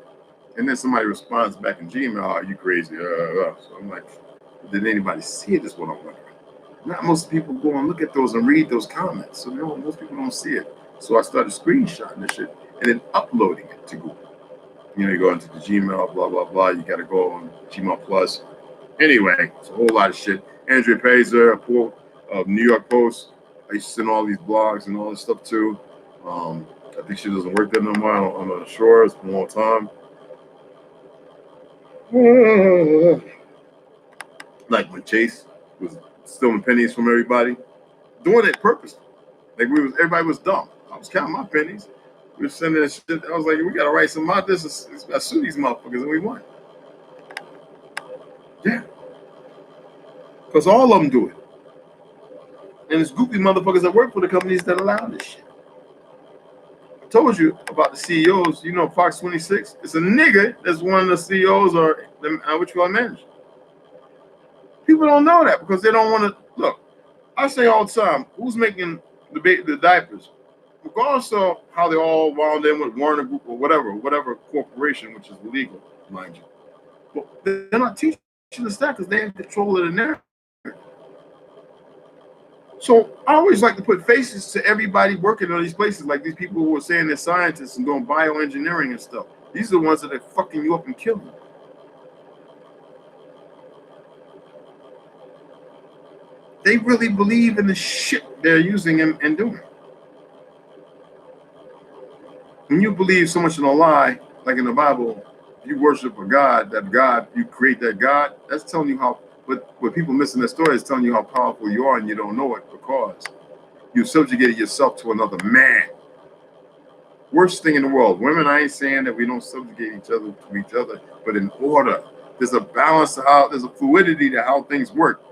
And then somebody responds back in Gmail, are you crazy? So I'm like, did anybody see it is what I'm wondering. Not most people go and look at those and read those comments. So no, most people don't see it. So I started screenshotting the shit and then uploading it to Google. You know, you go into the Gmail, blah, blah, blah. You got to go on Gmail Plus. Anyway, it's a whole lot of shit. Andrea Pazer, of New York Post. I used to send all these blogs and all this stuff too. I think she doesn't work there no more. I'm not sure. It's been a long time. Like when Chase was stealing pennies from everybody, doing it purposely. Like everybody was dumb. I was counting my pennies. We were sending that shit. I was like, we gotta write some out this. I sue these motherfuckers, and we won. Yeah, because all of them do it. And it's goofy motherfuckers that work for the companies that allow this shit. I told you about the CEOs. You know, Fox 26. It's a nigga that's one of the CEOs or what you call manager. People don't know that because they don't want to look. I say all the time, who's making the diapers? Regardless of how they all wound in with Warner Group or whatever corporation, which is illegal, mind you. But they're not teaching the staff because they have control of the narrative. So I always like to put faces to everybody working on these places, like these people who are saying they're scientists and doing bioengineering and stuff. These are the ones that are fucking you up and killing you. They really believe in the shit they're using and doing. When you believe so much in a lie, like in the Bible, you worship a God, you create that God, that's telling you how, what people miss in that story is telling you how powerful you are and you don't know it because you subjugated yourself to another man. Worst thing in the world. Women, I ain't saying that we don't subjugate each other to each other, but in order. There's a balance to how, there's a fluidity to how things work.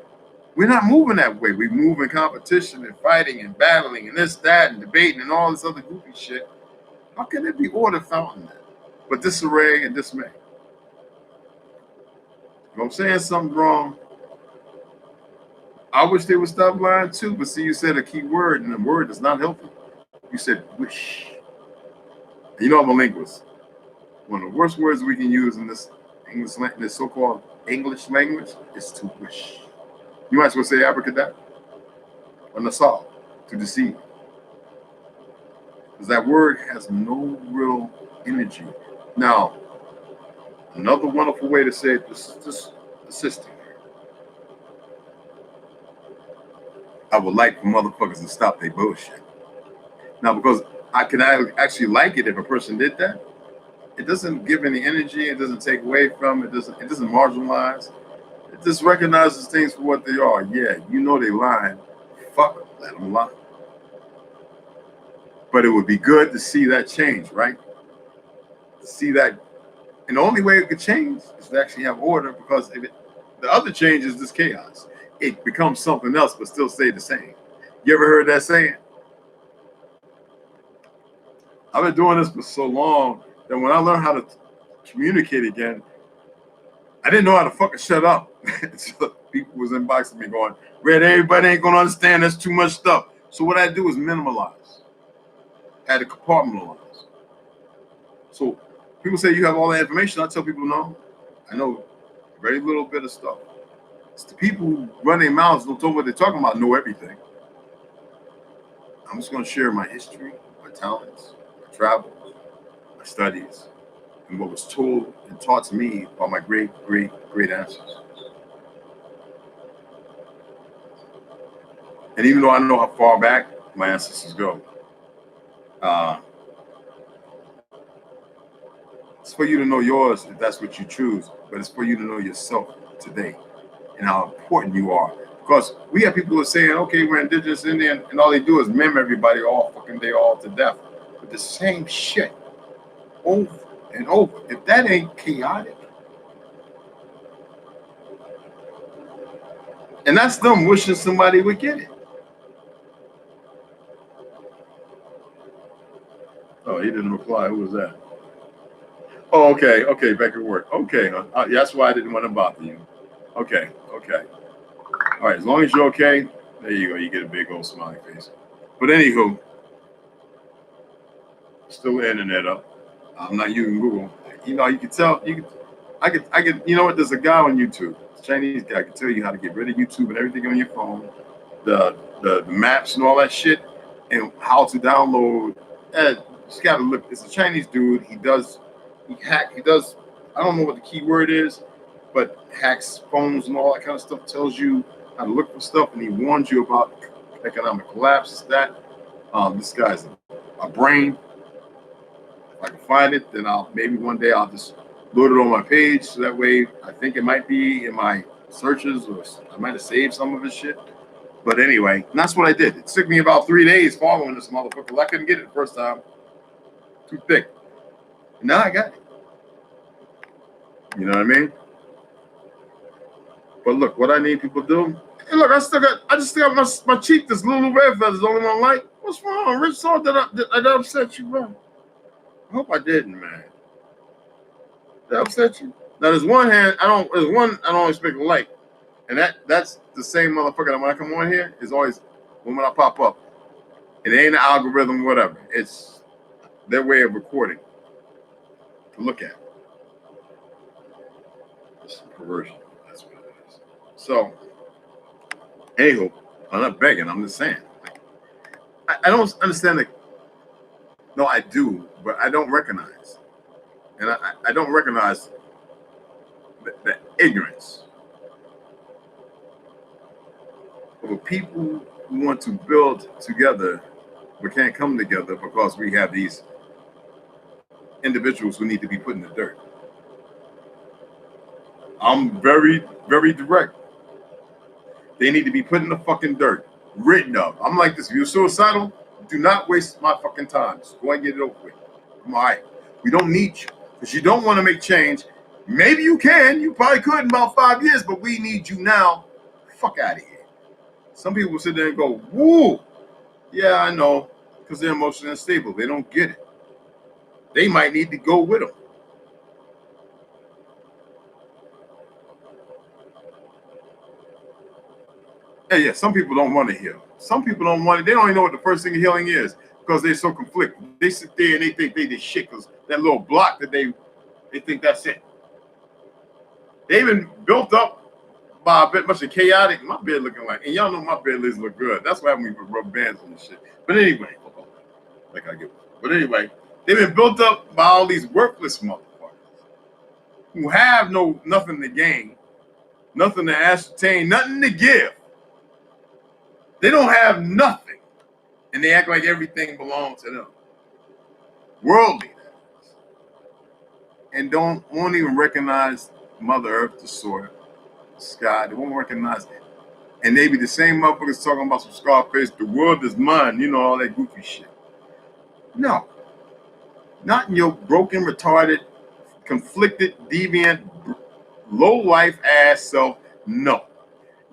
We're not moving that way. We move in competition and fighting and battling and this, that, and debating and all this other goofy shit. How can there be order found in that? But disarray and dismay. If I'm saying something wrong, I wish they would stop lying too. But see, you said a key word, and the word is not helpful. You said wish. And you know I'm a linguist. One of the worst words we can use in this this so-called English language is to wish. You might as well say abracadabra or nasal, to deceive. Because that word has no real energy. Now, another wonderful way to say it is just assisting. I would like for motherfuckers to stop their bullshit. Now, because I can actually like it if a person did that. It doesn't give any energy. It doesn't take away from it. It doesn't marginalize. It just recognizes things for what they are. Yeah, you know they lying. Fuck them. Let them lie. But it would be good to see that change, right? To see that. And the only way it could change is to actually have order because the other change is this chaos. It becomes something else but still stay the same. You ever heard that saying? I've been doing this for so long that when I learned how to communicate again, I didn't know how to fucking shut up. So people was inboxing me going, Red, everybody ain't gonna understand, there's too much stuff. So what I do is minimalize. I had to compartmentalize. So people say you have all the information. I tell people no, I know very little bit of stuff. It's the people who run their mouths, don't know what they're talking about, know everything. I'm just gonna share my history, my talents, my travels, my studies, and what was told and taught to me by my great ancestors. And even though I know how far back my ancestors go, uh, it's for you to know yours if that's what you choose, but it's for you to know yourself today and how important you are. Because we have people who are saying, okay, we're indigenous Indian, and all they do is meme everybody all fucking day, all to death. But the same shit over and over. If that ain't chaotic, and that's them wishing somebody would get it. Oh, he didn't reply. Who was that? Oh, okay, okay, back at work. Okay, that's why I didn't want to bother you. Okay, okay. All right, as long as you're okay, there you go. You get a big old smiley face. But anywho, still the internet up. I'm not using Google. You know, you can tell. I could. You know what? There's a guy on YouTube, a Chinese guy, can tell you how to get rid of YouTube and everything on your phone, the maps and all that shit, and how to download. Just gotta look. It's a Chinese dude. He does. He does. I don't know what the keyword is, but hacks phones and all that kind of stuff. Tells you how to look for stuff, and he warns you about economic collapse. That this guy's a brain. If I can find it, then maybe one day I'll just load it on my page. So that way, I think it might be in my searches, or I might have saved some of his shit. But anyway, that's what I did. It took me about 3 days following this motherfucker. I couldn't get it the first time. Too thick. And now I got it. You know what I mean? But look, what I need people to do. Hey, look, I just still got my cheek. This little red feather's the only one light. What's wrong? Rich Saw, did I upset you, bro? I hope I didn't, man. Did I upset you? Now there's one hand, I don't expect a like. And that's the same motherfucker that when I come on here is always when I pop up. It ain't an algorithm, whatever. It's their way of recording to look at. It's perversion. That's what it is. So, anywho, I'm not begging, I'm just saying. I don't understand the. No, I do, but I don't recognize. And I don't recognize the ignorance of a people who want to build together but can't come together because we have these individuals who need to be put in the dirt. I'm very, very direct. They need to be put in the fucking dirt, written of. I'm like this. If you're suicidal, do not waste my fucking time. Just go and get it over with. I'm all right. We don't need you because you don't want to make change. Maybe you can. You probably could in about 5 years, but we need you now. Fuck out of here. Some people sit there and go, woo. Yeah, I know, because they're emotionally unstable. They don't get it. They might need to go with them. And yeah, some people don't want to heal. Some people don't want it. They don't even know what the first thing of healing is because they're so conflicted. They sit there and they think they did shit because that little block that they think that's it. They've been built up by a bit much of chaotic. My bed looking like, and y'all know my bed lids look good. That's why we put rubber bands on this shit. But anyway, like I get. But anyway, they've been built up by all these worthless motherfuckers who have nothing to gain, nothing to ascertain, nothing to give. They don't have nothing, and they act like everything belongs to them. Worldly, and won't even recognize Mother Earth, the soil, the sky. They won't recognize it. And they be the same motherfuckers talking about some Scarface. The world is mine, you know, all that goofy shit. No, not in your broken, retarded, conflicted, deviant, low life ass self. No,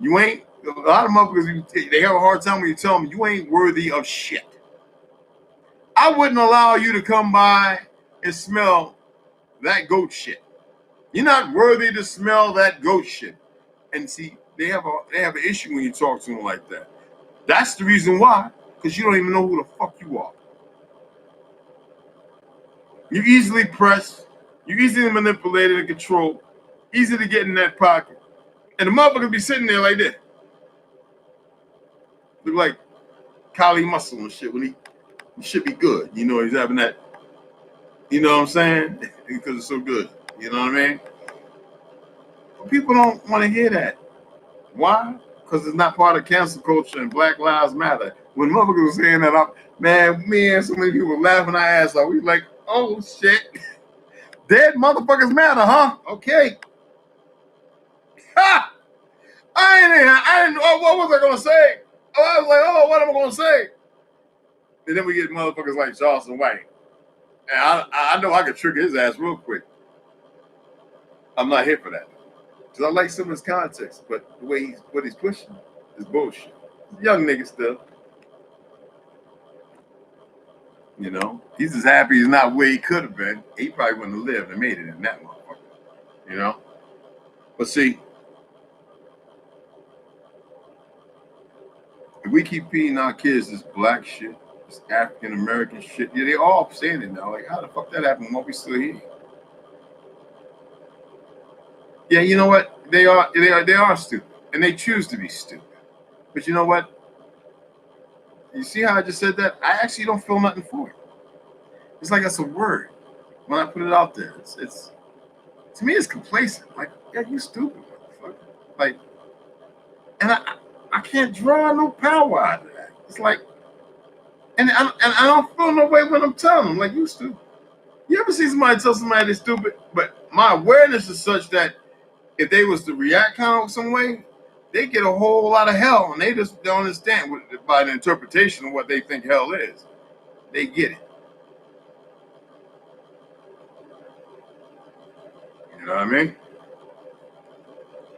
you ain't. A lot of motherfuckers, they have a hard time when you tell them you ain't worthy of shit. I wouldn't allow you to come by and smell that goat shit. You're not worthy to smell that goat shit. And see, they have an issue when you talk to them like that. That's the reason why, because you don't even know who the fuck you are. You're easily pressed, you're easily manipulated and controlled, easy to get in that pocket. And the motherfucker be sitting there like this. Look like Kali Muscle and shit when he should be good. You know, he's having that, you know what I'm saying? Because it's so good. You know what I mean? But people don't want to hear that. Why? because it's not part of cancel culture and Black Lives Matter. When motherfuckers was saying that, man, me and so many people were laughing our ass off. We was like, oh shit, dead motherfuckers matter, huh? Okay. Ha! I didn't know, what was I gonna say? I was like, oh, what am I gonna say? And then we get motherfuckers like Charleston White. And I know I could trigger his ass real quick. I'm not here for that. Because I like some of his context, but the way what he's pushing is bullshit. Young nigga still. You know? He's as happy he's not where he could have been. He probably wouldn't have lived and made it in that motherfucker. You know? But see, if we keep feeding our kids this black shit, this African American shit, yeah, they all saying it now. Like, how the fuck that happened while we still here? Yeah, you know what? They are stupid. And they choose to be stupid. But you know what? You see how I just said that? I actually don't feel nothing for it. It's like that's a word. When I put it out there, it's to me it's complacent. Like, yeah, you stupid motherfucker. Like, and I can't draw no power out of that. It's like, and I don't feel no way when I'm telling them, like, you stupid. You ever see somebody tell somebody they're stupid? But my awareness is such that if they was to react kind of some way, they get a whole lot of hell, and they just don't understand by the interpretation of what they think hell is. They get it. You know what I mean?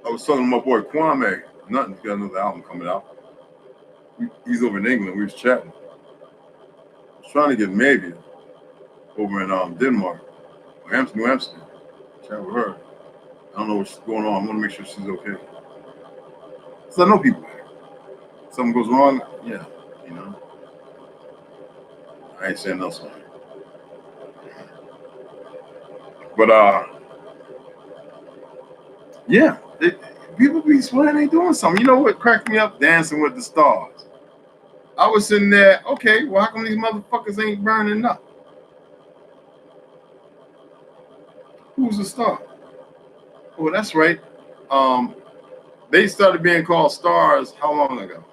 I was talking to my boy Kwame. Nothing. He's got another album coming out. He's over in England. We was chatting. I was trying to get Mavia over in Denmark, New Amsterdam. Chat with her. I don't know what's going on. I want to make sure she's okay. So I know people there. Something goes wrong, yeah, you know. I ain't saying no something. But yeah, people be swearing they doing something. You know what cracked me up? Dancing with the Stars. I was sitting there, okay, well, how come these motherfuckers ain't burning up? Who's the star? Oh, that's right. They started being called stars how long ago?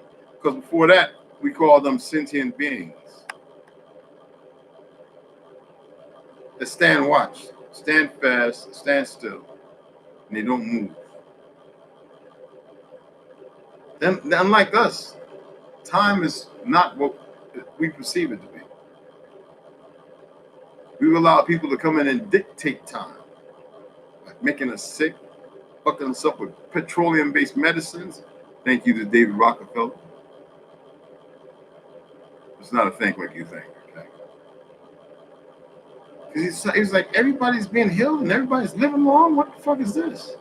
Because before that, we called them sentient beings that stand watch, stand fast, stand still, and they don't move. Then, unlike us, time is not what we perceive it to be. We allow people to come in and dictate time, like making us sick, fucking us up with petroleum-based medicines. Thank you to David Rockefeller. It's not a thing like you think. Okay? He's like, everybody's being healed and everybody's living long. What the fuck is this?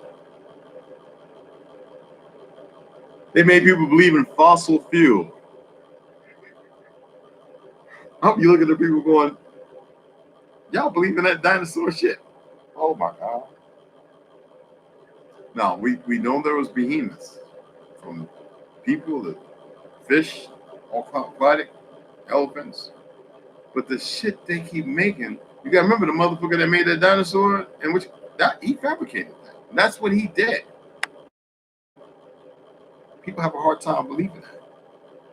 They made people believe in fossil fuel. I hope you look at the people going, y'all believe in that dinosaur shit? Oh my God. Now, we know there was behemoths, from people to fish, all aquatic, elephants. But the shit they keep making, you gotta remember the motherfucker that made that dinosaur, and which that he fabricated that. And that's what he did. People have a hard time believing that.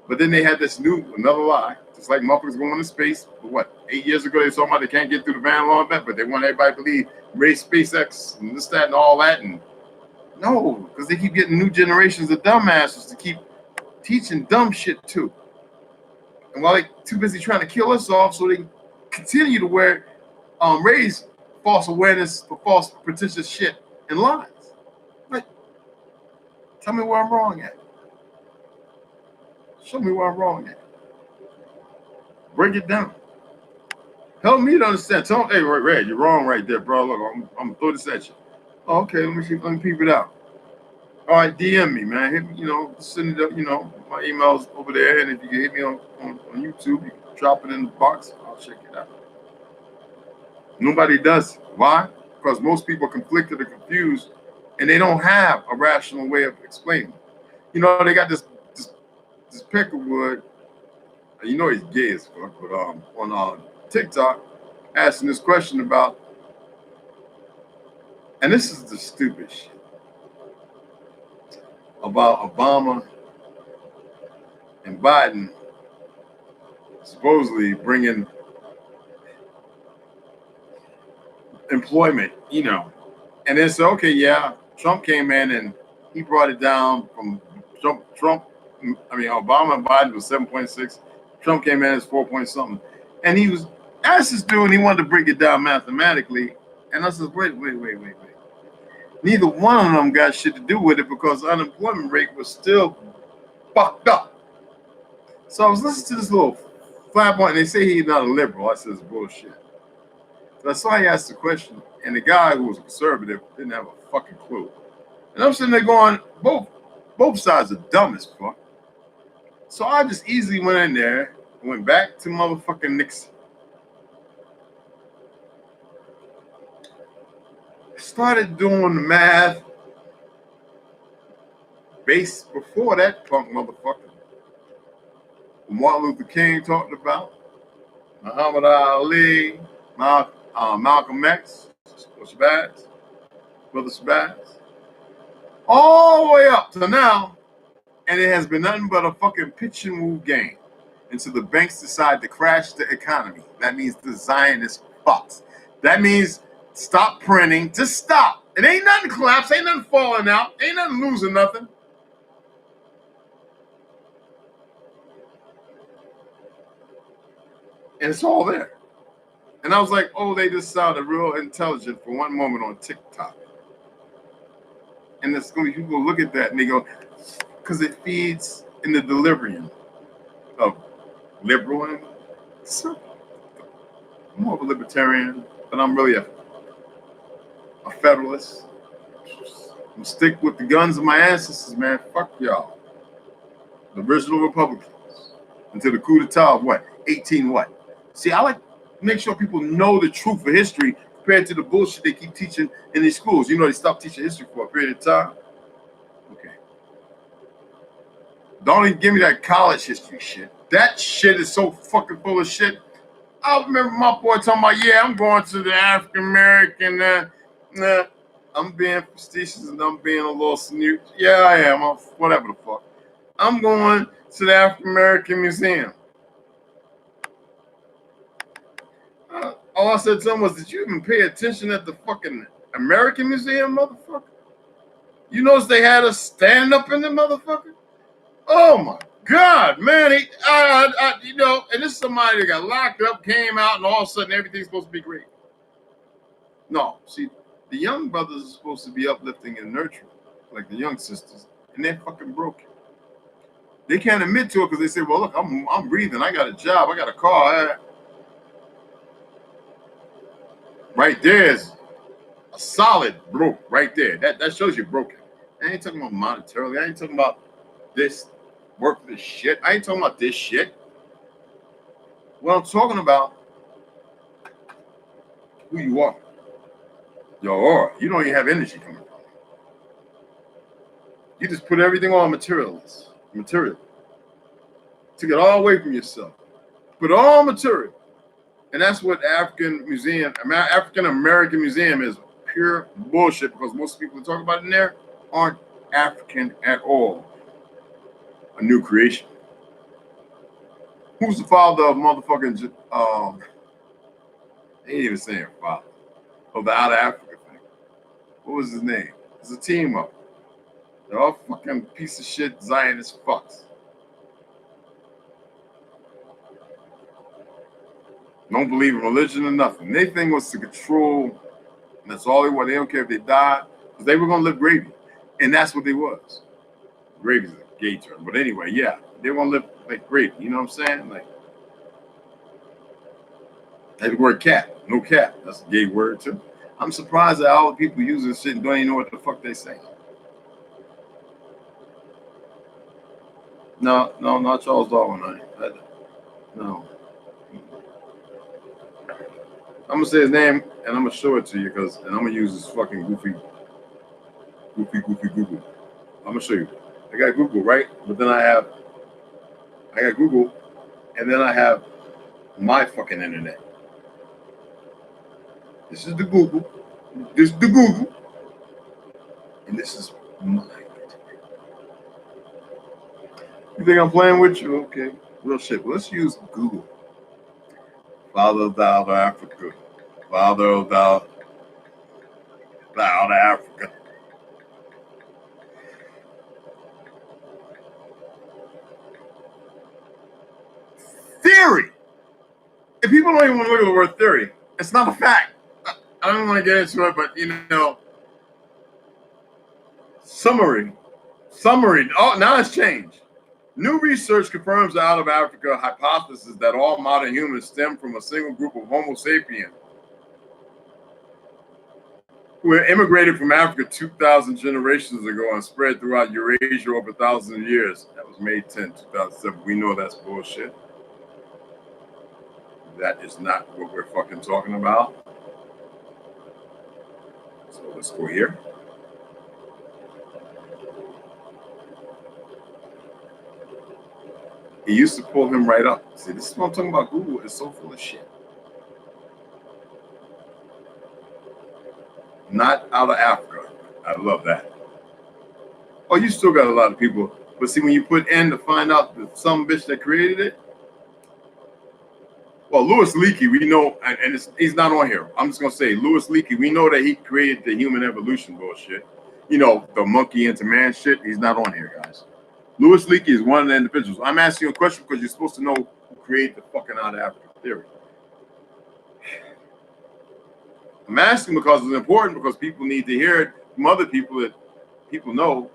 But then they had this another lie. Just like motherfuckers going to space. But what, 8 years ago they told me they can't get through the Van Loan bet, but they want everybody to believe race SpaceX and this, that, and all that. And no, because they keep getting new generations of dumbasses to keep teaching dumb shit too. And while they too busy trying to kill us off, so they continue to raise false awareness for false pretentious shit and lies. Like, tell me where I'm wrong at. Show me where I'm wrong at. Break it down. Help me to understand. Tell me, hey, Red, you're wrong right there, bro. Look, I'm gonna throw this at you. Oh, okay, let me peep it out. All right, DM me, man. Hit me, send it up, my email's over there. And if you can hit me on YouTube, you can drop it in the box. I'll check it out. Nobody does it. Why? Because most people are conflicted or confused, and they don't have a rational way of explaining. They got this Peckerwood. He's gay as fuck, but on TikTok, asking this question about, and this is the stupid shit. about Obama and Biden supposedly bringing employment, and then say, okay, yeah, Trump came in and he brought it down from Obama and Biden was 7.6. Trump came in as 4 point something. And he was asked this dude and he wanted to break it down mathematically. And I said, wait. Neither one of them got shit to do with it because the unemployment rate was still fucked up. So I was listening to this little flamboyant, and they say he's not a liberal. I said, it's bullshit. So I saw he asked the question, and the guy who was a conservative didn't have a fucking clue. And I'm sitting there going, both sides are dumb as fuck. So I just easily went in there and went back to motherfucking Nixon. Started doing the math based before that punk motherfucker. Martin Luther King talked about, Muhammad Ali, Malcolm X, Brother Shabazz, all the way up to now, and it has been nothing but a fucking pitch and move game until the banks decide to crash the economy. That means the Zionist fucks. That means stop printing. Just stop. It ain't nothing collapse. Ain't nothing falling out. Ain't nothing losing nothing. And it's all there. And I was like, oh, they just sounded real intelligent for one moment on TikTok. And there's going to be people who look at that and they go, because it feeds in the delirium of liberal and I'm more of a libertarian, but I'm really a federalist. I'm stick with the guns of my ancestors, man. Fuck y'all. The original Republicans. Until the coup d'etat of what? 18 what? See, I like to make sure people know the truth of history compared to the bullshit they keep teaching in these schools. They stopped teaching history for a period of time. Okay. Don't even give me that college history shit. That shit is so fucking full of shit. I remember my boy talking about, yeah, I'm going to the African American. I'm being facetious and I'm being a little snooty. Yeah, I am. Whatever the fuck. I'm going to the African American Museum. All I said to him was, did you even pay attention at the fucking American Museum, motherfucker? You notice they had us stand up in the motherfucker? Oh my God, man. And this is somebody that got locked up, came out, and all of a sudden everything's supposed to be great. No, see, the young brothers are supposed to be uplifting and nurturing, like the young sisters, and they're fucking broken. They can't admit to it because they say, well, look, I'm breathing. I got a job. I got a car. Right there is a solid broke right there. That shows you're broken. I ain't talking about monetarily. I ain't talking about this worthless shit. I ain't talking about this shit. What I'm talking about, who you are. Your aura. You don't even have energy coming from it. You just put everything on material. Took it all away from yourself. Put all material. And that's what African American Museum is. Pure bullshit, because most people who talk about it in there aren't African at all. A new creation. Who's the father of motherfucking they ain't even saying father of the Out of Africa thing? What was his name? It's a team up. They're all fucking piece of shit Zionist fucks. Don't believe in religion or nothing. Their thing was to control, and that's all they want. They don't care if they died, because they were gonna live gravy, and that's what they was. Gravy's a gay term, but anyway, yeah, they want to live like gravy. You know what I'm saying? Like the word cat, no cat. That's a gay word too. I'm surprised that all the people using shit and don't even know what the fuck they say. No, not Charles Darwin. No. I'm gonna say his name and I'm gonna show it to you and I'm gonna use this fucking goofy Google. I'm gonna show you. I got Google, right? But then I got Google, and then I have my fucking internet. This is the Google. This is the Google. And this is my internet. You think I'm playing with you? Okay. Real shit. Well, let's use Google. Father of thou Africa. Father of thou Africa. Theory. If people don't even want to look at the word theory, it's not a fact. I don't want to get into it, but summary. Oh, now it's changed. New research confirms the out of Africa hypothesis that all modern humans stem from a single group of Homo sapiens who immigrated from Africa 2,000 generations ago and spread throughout Eurasia over thousands of years. That was May 10, 2007. We know that's bullshit. That is not what we're fucking talking about. So let's go here. He used to pull him right up. See, this is what I'm talking about. Google is so full of shit. Not out of Africa. I love that. Oh, you still got a lot of people. But see, when you put N to find out the some bitch that created it. Well, Louis Leakey, we know, and he's not on here. I'm just going to say, Louis Leakey, we know that he created the human evolution bullshit. The monkey into man shit. He's not on here, guys. Louis Leakey is one of the individuals. I'm asking you a question because you're supposed to know who created the fucking out of Africa theory. I'm asking because it's important, because people need to hear it from other people that people know.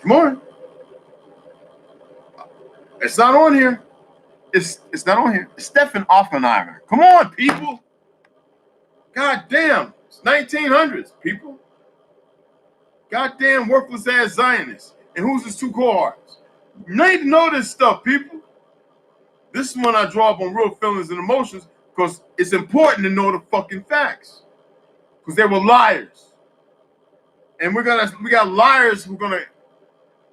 Come on. It's not on here. It's not on here. It's Stephen Oppenheimer. Come on, people. God damn. It's 1900s, people. Goddamn worthless ass Zionists. And who's his two cohorts? You need to know this stuff, people. This is when I draw up on real feelings and emotions, because it's important to know the fucking facts. Because they were liars. And we got liars who are gonna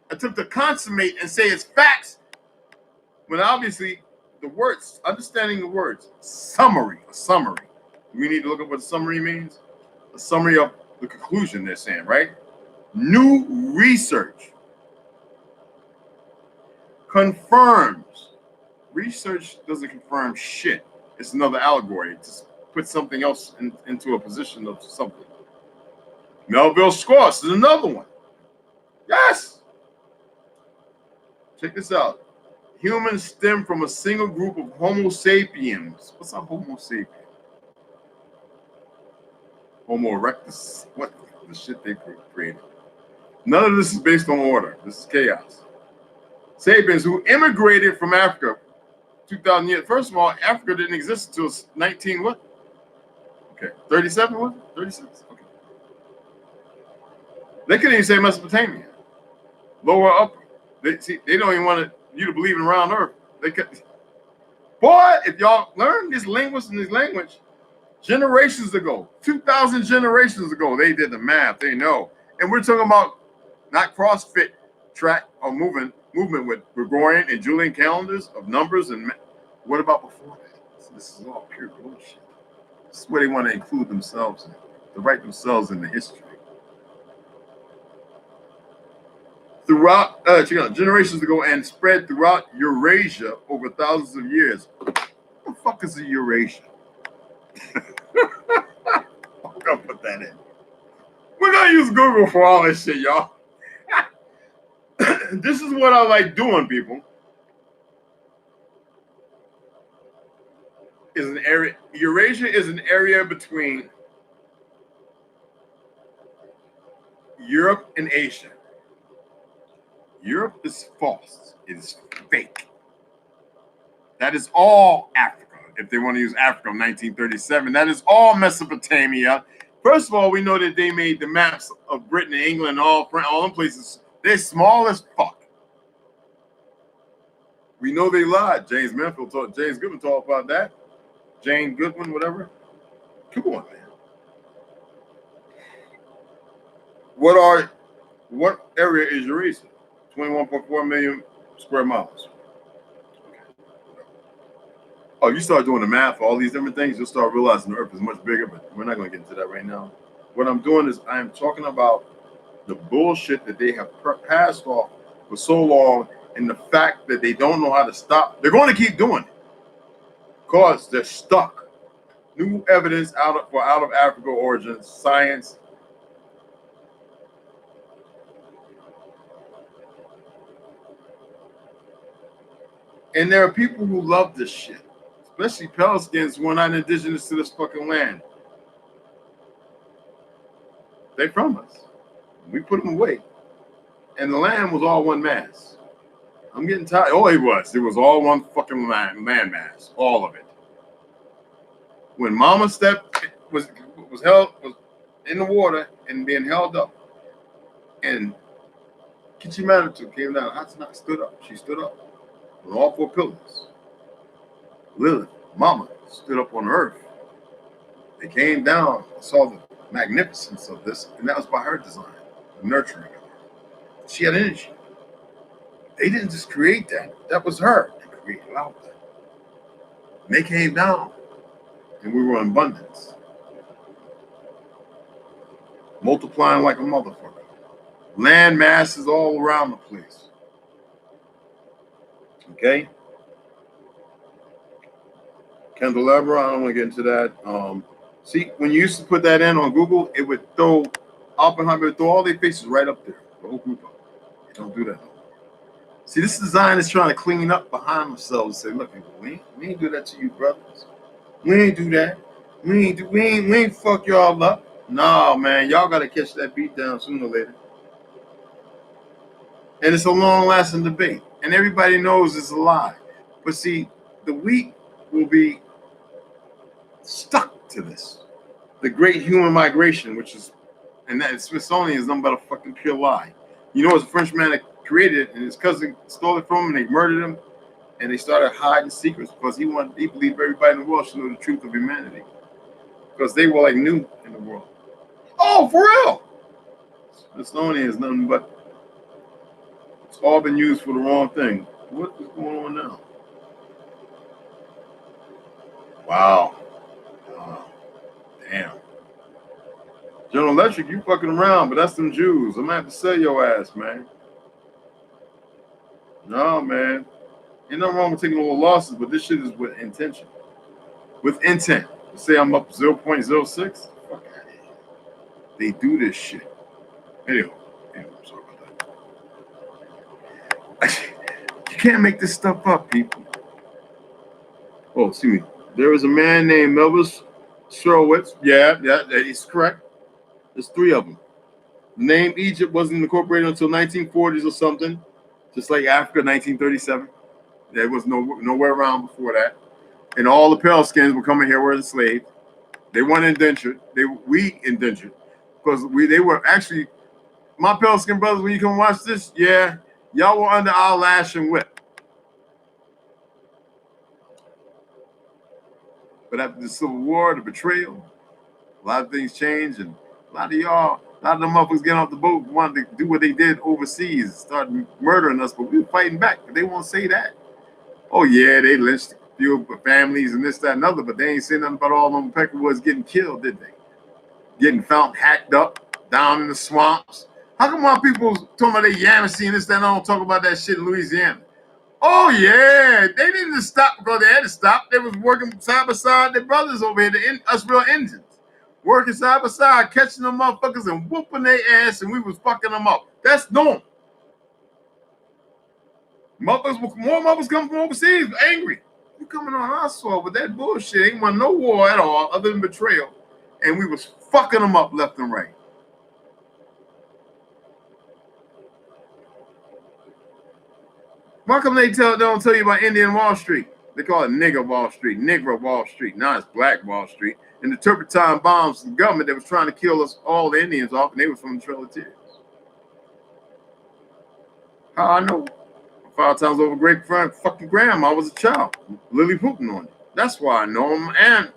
attempt to consummate and say it's facts, when obviously the words, understanding the words, a summary. We need to look at what a summary means. A summary of the conclusion they're saying, right? New research confirms. Research doesn't confirm shit. It's another allegory. Just put something else into a position of something. Melville Scoss is another one. Yes. Check this out. Humans stem from a single group of Homo sapiens. What's a Homo sapien? Homo erectus. What the shit they created. None of this is based on order. This is chaos. Sapiens who immigrated from Africa 2,000 years. First of all, Africa didn't exist until 19 what? Okay, 37 what? 36? Okay. They couldn't even say Mesopotamia. Lower upper. They don't even want you to believe in round earth. They could. Boy, if y'all learn this linguist and this language, generations ago, 2,000 generations ago, they did the math. They know. And we're talking about not CrossFit track or movement with Gregorian and Julian calendars of numbers. And what about before that? So this is all pure bullshit. This is where they want to include themselves in, to write themselves in the history. Throughout generations ago and spread throughout Eurasia over thousands of years. What the fuck is a Eurasia? I'm gonna put that in. We're gonna use Google for all this shit, y'all. This is what I like doing, people. Is an area. Eurasia is an area between Europe and Asia. Europe is false. It is fake. That is all Africa. If they want to use Africa in 1937, that is all Mesopotamia. First of all, we know that they made the maps of Britain and England and all them places. They're small as fuck. We know they lied. James Goodman talked about that. Jane Goodwin, whatever. Come on, man. What area is Eurasia? 21.4 million square miles. Okay. Oh, you start doing the math for all these different things, you'll start realizing the Earth is much bigger, but we're not going to get into that right now. What I'm doing is I am talking about the bullshit that they have passed off for so long, and the fact that they don't know how to stop. They're going to keep doing it because they're stuck. New evidence out of Africa origins, science. And there are people who love this shit, especially Palestinians who are not indigenous to this fucking land. They from us. We put them away. And the land was all one mass. I'm getting tired. Oh, it was. It was all one fucking land mass. All of it. When Mama Step was in the water and being held up, and Kichimanatu came down, Hatanaka stood up. She stood up on all four pillars. Lilith, Mama, stood up on earth. They came down, saw the magnificence of this, and that was by her design, the nurturing of her. She had energy. They didn't just create that. That was her that created out there. And they came down, and we were in abundance. Multiplying like a motherfucker. Land masses all around the place. Okay? Candelabra, I don't want to get into that. See, when you used to put that in on Google, it would throw Oppenheimer, throw all their faces right up there. The whole group up. They don't do that no more. See, this design is trying to clean up behind themselves and say, look, we ain't do that to you, brothers. We ain't do that. We ain't fuck y'all up. No, man, y'all gotta catch that beat down sooner or later. And it's a long-lasting debate. And everybody knows it's a lie. But see, the weak will be stuck to this. The great human migration, which is, and that Smithsonian is nothing but a fucking pure lie. You know, it's a Frenchman that created it, and his cousin stole it from him, and they murdered him, and they started hiding secrets because he believed everybody in the world should know the truth of humanity. Because they were like new in the world. Oh, for real! Smithsonian is nothing but, it's all been used for the wrong thing. What is going on now? Wow. Damn. General Electric, you fucking around, but that's them Jews. I'm gonna have to sell your ass, man. No, man. Ain't nothing wrong with taking a little losses, but this shit is with intention. With intent. Say I'm up 0.06. Fuck out of here. They do this shit. Anyway, I'm sorry about that. You can't make this stuff up, people. Oh, excuse me. There was a man named Melvis Shurowitz. Yeah, he's correct. There's three of them. The name Egypt wasn't incorporated until 1940s or something, just like Africa, 1937. There was nowhere around before that. And all the pale skins were coming here were enslaved. They weren't indentured. We indentured because they were actually, my pale skin brothers. When you come watch this, yeah, y'all were under our lash and whip. But after the Civil War, the betrayal, a lot of things changed, and a lot of them motherfuckers getting off the boat wanted to do what they did overseas, started murdering us, but we were fighting back. But they won't say that. Oh yeah, they lynched a few families and this, that, and other, but they ain't saying nothing about all them Peckerwoods getting killed, did they? Getting found hacked up down in the swamps. How come while people talking about their Yamasee and this, that, and I don't talk about that shit in Louisiana? Oh yeah, they didn't just stop because they had to stop. They was working side by side. Their brothers over here, us real Indians, working side by side, catching them motherfuckers and whooping their ass, and we was fucking them up. That's normal. More mothers come from overseas, angry. You coming on our soil with that bullshit? Ain't want no war at all, other than betrayal, and we was fucking them up left and right. Why come they don't tell you about Indian Wall Street? They call it nigger Wall Street, Negro Wall Street. Now it's Black Wall Street. And the turpentine bombs, the government that was trying to kill us, all the Indians off, and they were from the Trail of Tears. How I know? 5 times over great fucking grandma was a child. Lily pooping on it. That's why I know him and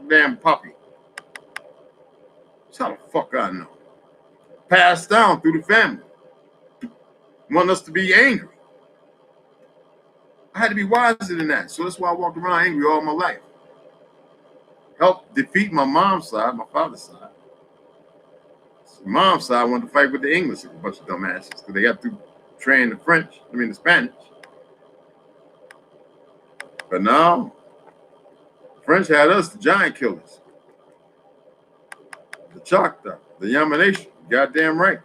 damn puppy. That's how the fuck I know. Passed down through the family. Want us to be angry. I had to be wiser than that. So that's why I walked around angry all my life. Helped defeat my mom's side, my father's side. So Mom's side wanted to fight with the English, a bunch of dumbasses, because they got to train the Spanish. But now, French had us, the giant killers, the Choctaw, the Yamanation. Goddamn right.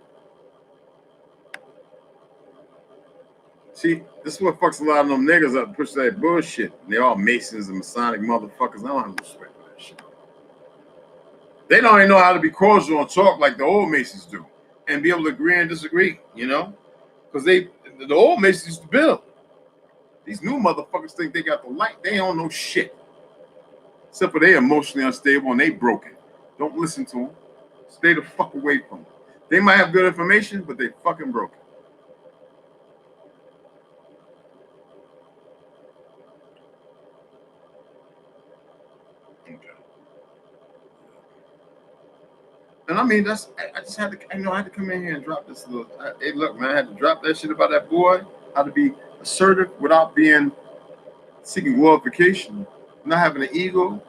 See, this is what fucks a lot of them niggas up, push that bullshit. And they all Masons and Masonic motherfuckers. I don't have no respect for that shit. They don't even know how to be cordial and talk like the old Masons do, and be able to agree and disagree, because the old Masons used to build. These new motherfuckers think they got the light. They don't know shit, except for they emotionally unstable and they broken. Don't listen to them. Stay the fuck away from them. They might have good information, but they fucking broken. And I mean, I just had to, I had to come in here and drop this little. Hey, look, man, I had to drop that shit about that boy. How to be assertive without being seeking glorification, not having an ego.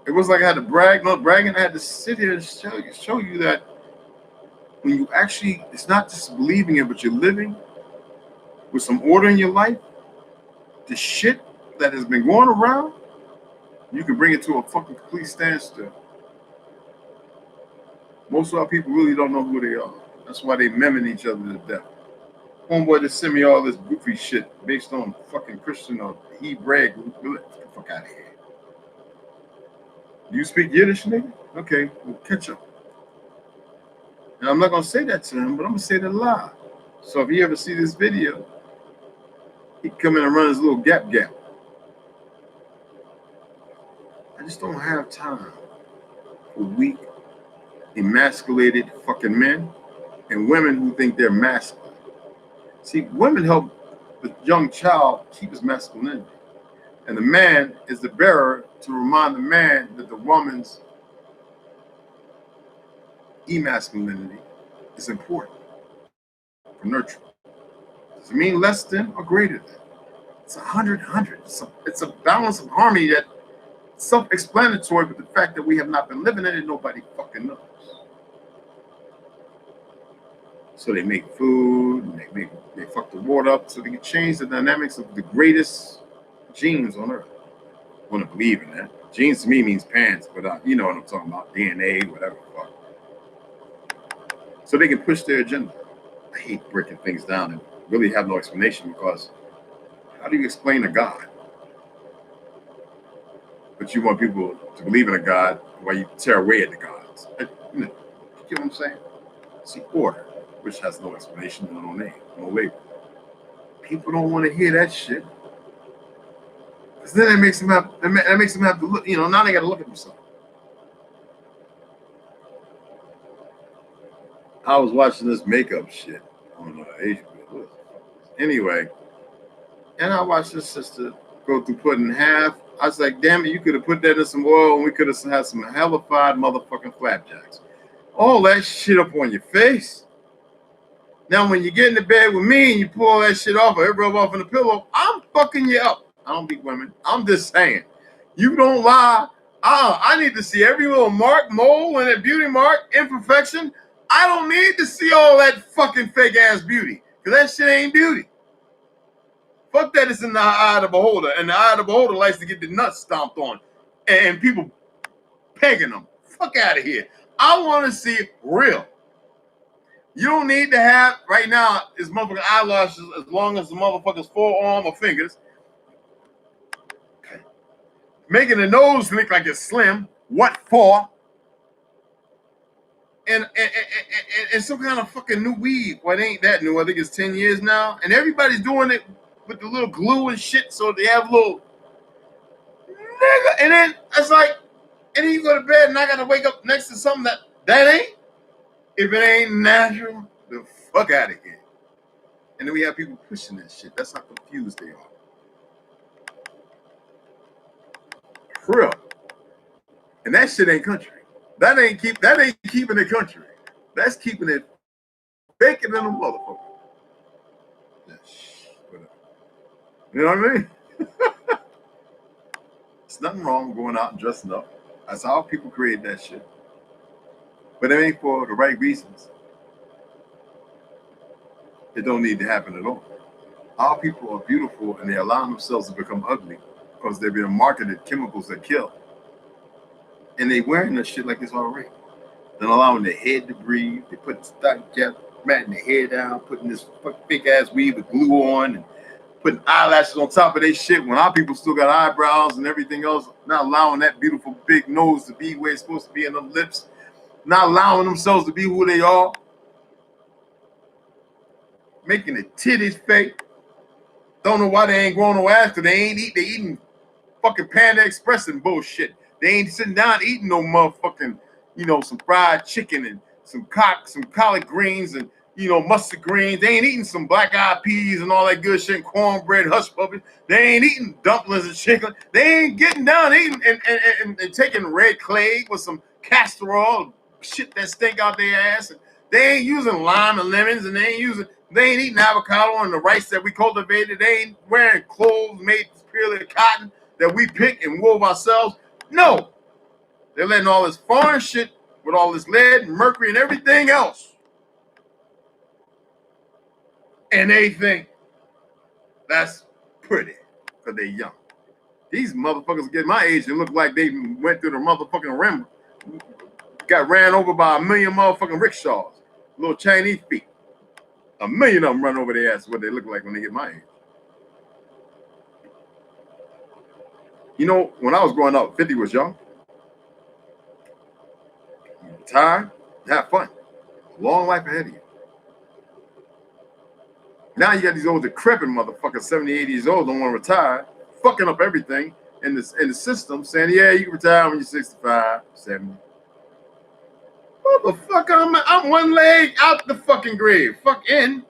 It was like I had to brag, not bragging. I had to sit here and show you that when you actually, it's not just believing it, but you're living with some order in your life. The shit that has been going around, you can bring it to a fucking complete standstill. Most of our people really don't know who they are. That's why they memming each other to death. Homeboy just sent me all this goofy shit based on fucking Christian or Hebrew. Get the fuck out of here. Do you speak Yiddish, nigga? Okay, we'll catch up. And I'm not gonna say that to him, but I'm gonna say that live. So if you ever see this video, he can come in and run his little gap. I just don't have time for weak, emasculated fucking men and women who think they're masculine. See, women help the young child keep his masculinity. And the man is the bearer to remind the man that the woman's emasculinity is important for nurture. Does it mean less than or greater than? It's 100. It's a balance of harmony that self-explanatory, but the fact that we have not been living in it, nobody fucking knows. So they make food, and they fuck the water up so they can change the dynamics of the greatest genes on earth. I want to believe in that. Genes to me means parents, but you know what I'm talking about, DNA, whatever the fuck. So they can push their agenda. I hate breaking things down and really have no explanation, because how do you explain a God? But you want people to believe in a God while you tear away at the gods. You get what I'm saying? See, order, which has no explanation and no name, no label. People don't want to hear that shit. Because then that makes them have to look, now they got to look at themselves. I was watching this makeup shit on Asian. Anyway, and I watched this sister go through putting half. I was like, damn it, you could have put that in some oil and we could have had some hellified motherfucking flapjacks. All that shit up on your face. Now, when you get into bed with me and you pull that shit off or rub off on the pillow, I'm fucking you up. I don't beat women. I'm just saying. You don't lie. I need to see every little mark, mole, and a beauty mark, imperfection. I don't need to see all that fucking fake ass beauty, because that shit ain't beauty. Fuck that, it's in the eye of the beholder, and the eye of the beholder likes to get the nuts stomped on, and people pegging them. Fuck out of here. I want to see real. You don't need to have, right now, his motherfucking eyelashes as long as the motherfucker's forearm or fingers. Making the nose look like it's slim. What for? And some kind of fucking new weed. Well, it ain't that new. I think it's 10 years now. And everybody's doing it with the little glue and shit, so they have little nigga. And then it's like, and then you go to bed and I gotta wake up next to something that ain't. If it ain't natural, the fuck out of here. And then we have people pushing that shit. That's how confused they are. For real. And that shit ain't country. That ain't keeping it country. That's keeping it bacon in a motherfucker. You know what I mean? There's nothing wrong with going out and dressing up. That's how people create that shit. But it ain't for the right reasons. It don't need to happen at all. Our people are beautiful and they allow themselves to become ugly because they're being marketed chemicals that kill. And they wearing this shit like it's already. Then allowing their head to breathe. They put stuff, just matting their hair down, putting this fake ass weave with glue on, and putting eyelashes on top of their shit when our people still got eyebrows and everything else. Not allowing that beautiful big nose to be where it's supposed to be in them lips. Not allowing themselves to be who they are. Making the titties fake. Don't know why they ain't growing no ass because they ain't eat. They eating fucking Panda Express and bullshit. They ain't sitting down eating no motherfucking, some fried chicken and some collard greens and, mustard greens. They ain't eating some black eyed peas and all that good shit, and cornbread, hush puppies. They ain't eating dumplings and chicken. They ain't getting down eating and taking red clay with some castor oil, shit that stink out their ass. And they ain't using lime and lemons, and they ain't eating avocado and the rice that we cultivated. They ain't wearing clothes made purely of cotton that we pick and wove ourselves. No, they're letting all this foreign shit with all this lead and mercury and everything else. And they think that's pretty because they're young. These motherfuckers get my age and look like they went through the motherfucking rim. Got ran over by a million motherfucking rickshaws. Little Chinese feet. A million of them run over their ass what they look like when they get my age. When I was growing up, 50 was young. Retire, have fun. Long life ahead of you. Now you got these old decrepit motherfuckers, 70, 80 years old, don't want to retire, fucking up everything in the system, saying, yeah, you can retire when you're 65, 70. Motherfucker, I'm one leg out the fucking grave. Fuck in.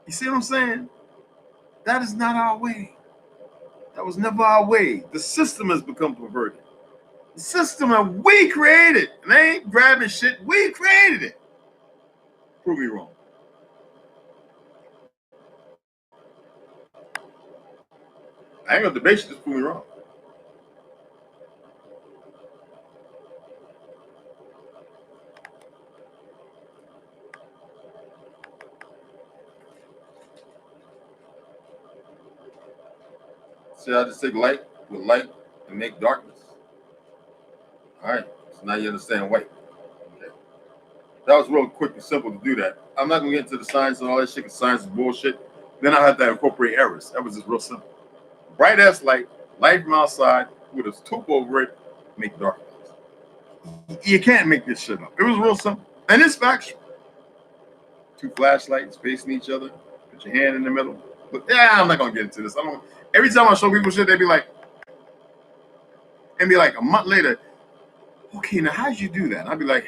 You see what I'm saying? That is not our way. That was never our way. The system has become perverted. The system that we created. And they ain't grabbing shit. We created it. Prove me wrong. I ain't gonna debate you, just prove me wrong. So I just take light with light and make darkness. All right. So now you understand white. Okay. That was real quick and simple to do that. I'm not gonna get into the science and all that shit because science is bullshit. Then I have to incorporate errors. That was just real simple. Bright ass light from outside with a tube over it, make darkness. You can't make this shit up. It was real simple. And it's factual. Two flashlights facing each other, put your hand in the middle. But I'm not gonna get into this. Every time I show people shit, they be like a month later, okay, now how'd you do that? And I'd be like,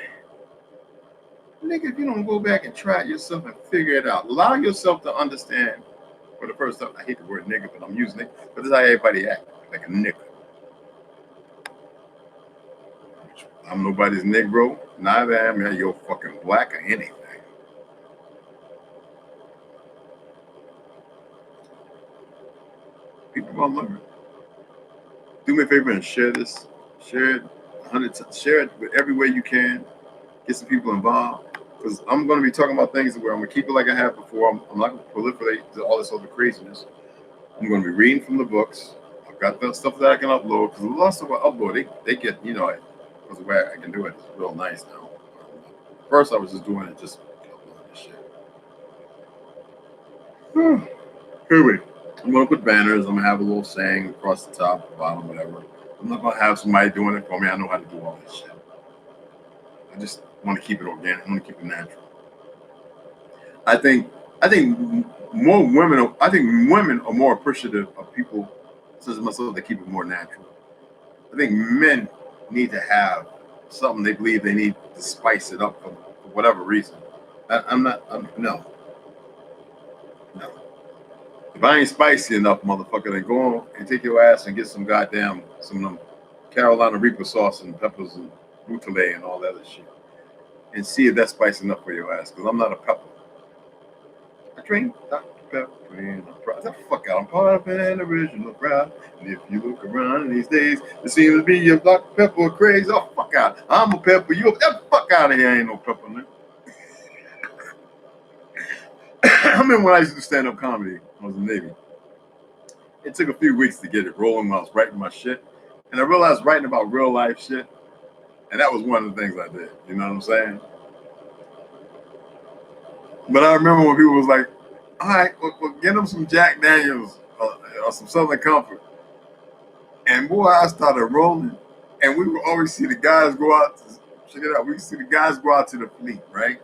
nigga, if you don't go back and try it yourself and figure it out, allow yourself to understand for the first time. I hate the word nigga, but I'm using it. But this is how everybody act, like a nigga. I'm nobody's Negro, neither am I your fucking black or anything. People gonna learn. Do me a favor and share this. Share it 100 times. Share it every way you can. Get some people involved. Because I'm going to be talking about things where I'm going to keep it like I have before. I'm not going to proliferate to all this other craziness. I'm going to be reading from the books. I've got the stuff that I can upload. Because a lot of stuff I upload, they get, because the way I can do it is real nice now. First, I was just doing it just uploading this shit. Anyway, I'm going to put banners. I'm going to have a little saying across the top, the bottom, whatever. I'm not going to have somebody doing it for me. I know how to do all this shit. I just want to keep it organic. I want to keep it natural. I think more women. I think women are more appreciative of people such as myself that keep it more natural. I think men need to have something they believe they need to spice it up for whatever reason. No. If I ain't spicy enough, motherfucker, then go on and take your ass and get some of them Carolina Reaper sauce and peppers and bouteille and all that other shit, and see if that's spicy enough for your ass. Because I'm not a pepper. I drink Dr. Pepper and I'm proud. The fuck out. I'm part of an original crowd. And if you look around these days, there seems to be a Dr. Pepper craze. Oh, fuck out. I'm a pepper. You the fuck out of here. Ain't no pepper, man. remember when I used to do stand-up comedy, I was in the Navy. It took a few weeks to get it rolling when I was writing my shit. And I realized writing about real life shit, and that was one of the things I did. You know what I'm saying? But I remember when people was like, all right, well, get them some Jack Daniels or some Southern Comfort. And boy, I started rolling. And we would always see the guys go out. Check it out. We see the guys go out to the fleet, right?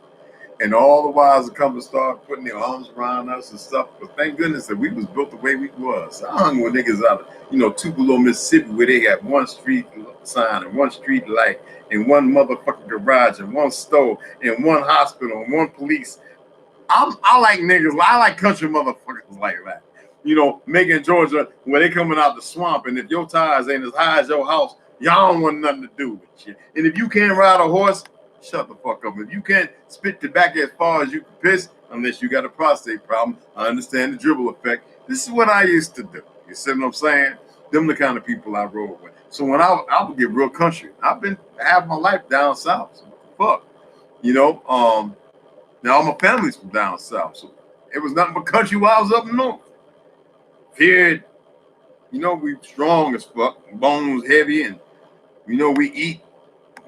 And all the wives would come and start putting their arms around us and stuff. But thank goodness that we was built the way we was. I hung with niggas out of, Tupelo, Mississippi, where they got one street sign and one street light and one motherfucking garage and one store and one hospital and one police. I like niggas. I like country motherfuckers like that. Macon, Georgia, where they coming out the swamp, and if your tires ain't as high as your house, y'all don't want nothing to do with you. And if you can't ride a horse, shut the fuck up. If you can't spit tobacco as far as you can piss, unless you got a prostate problem, I understand the dribble effect. This is what I used to do. You see what I'm saying? Them the kind of people I rode with. So when I would get real country, I've been having my life down south. So what the fuck? Now all my family's from down south, so it was nothing but country while I was up north. Period. We strong as fuck, bones heavy, and we eat.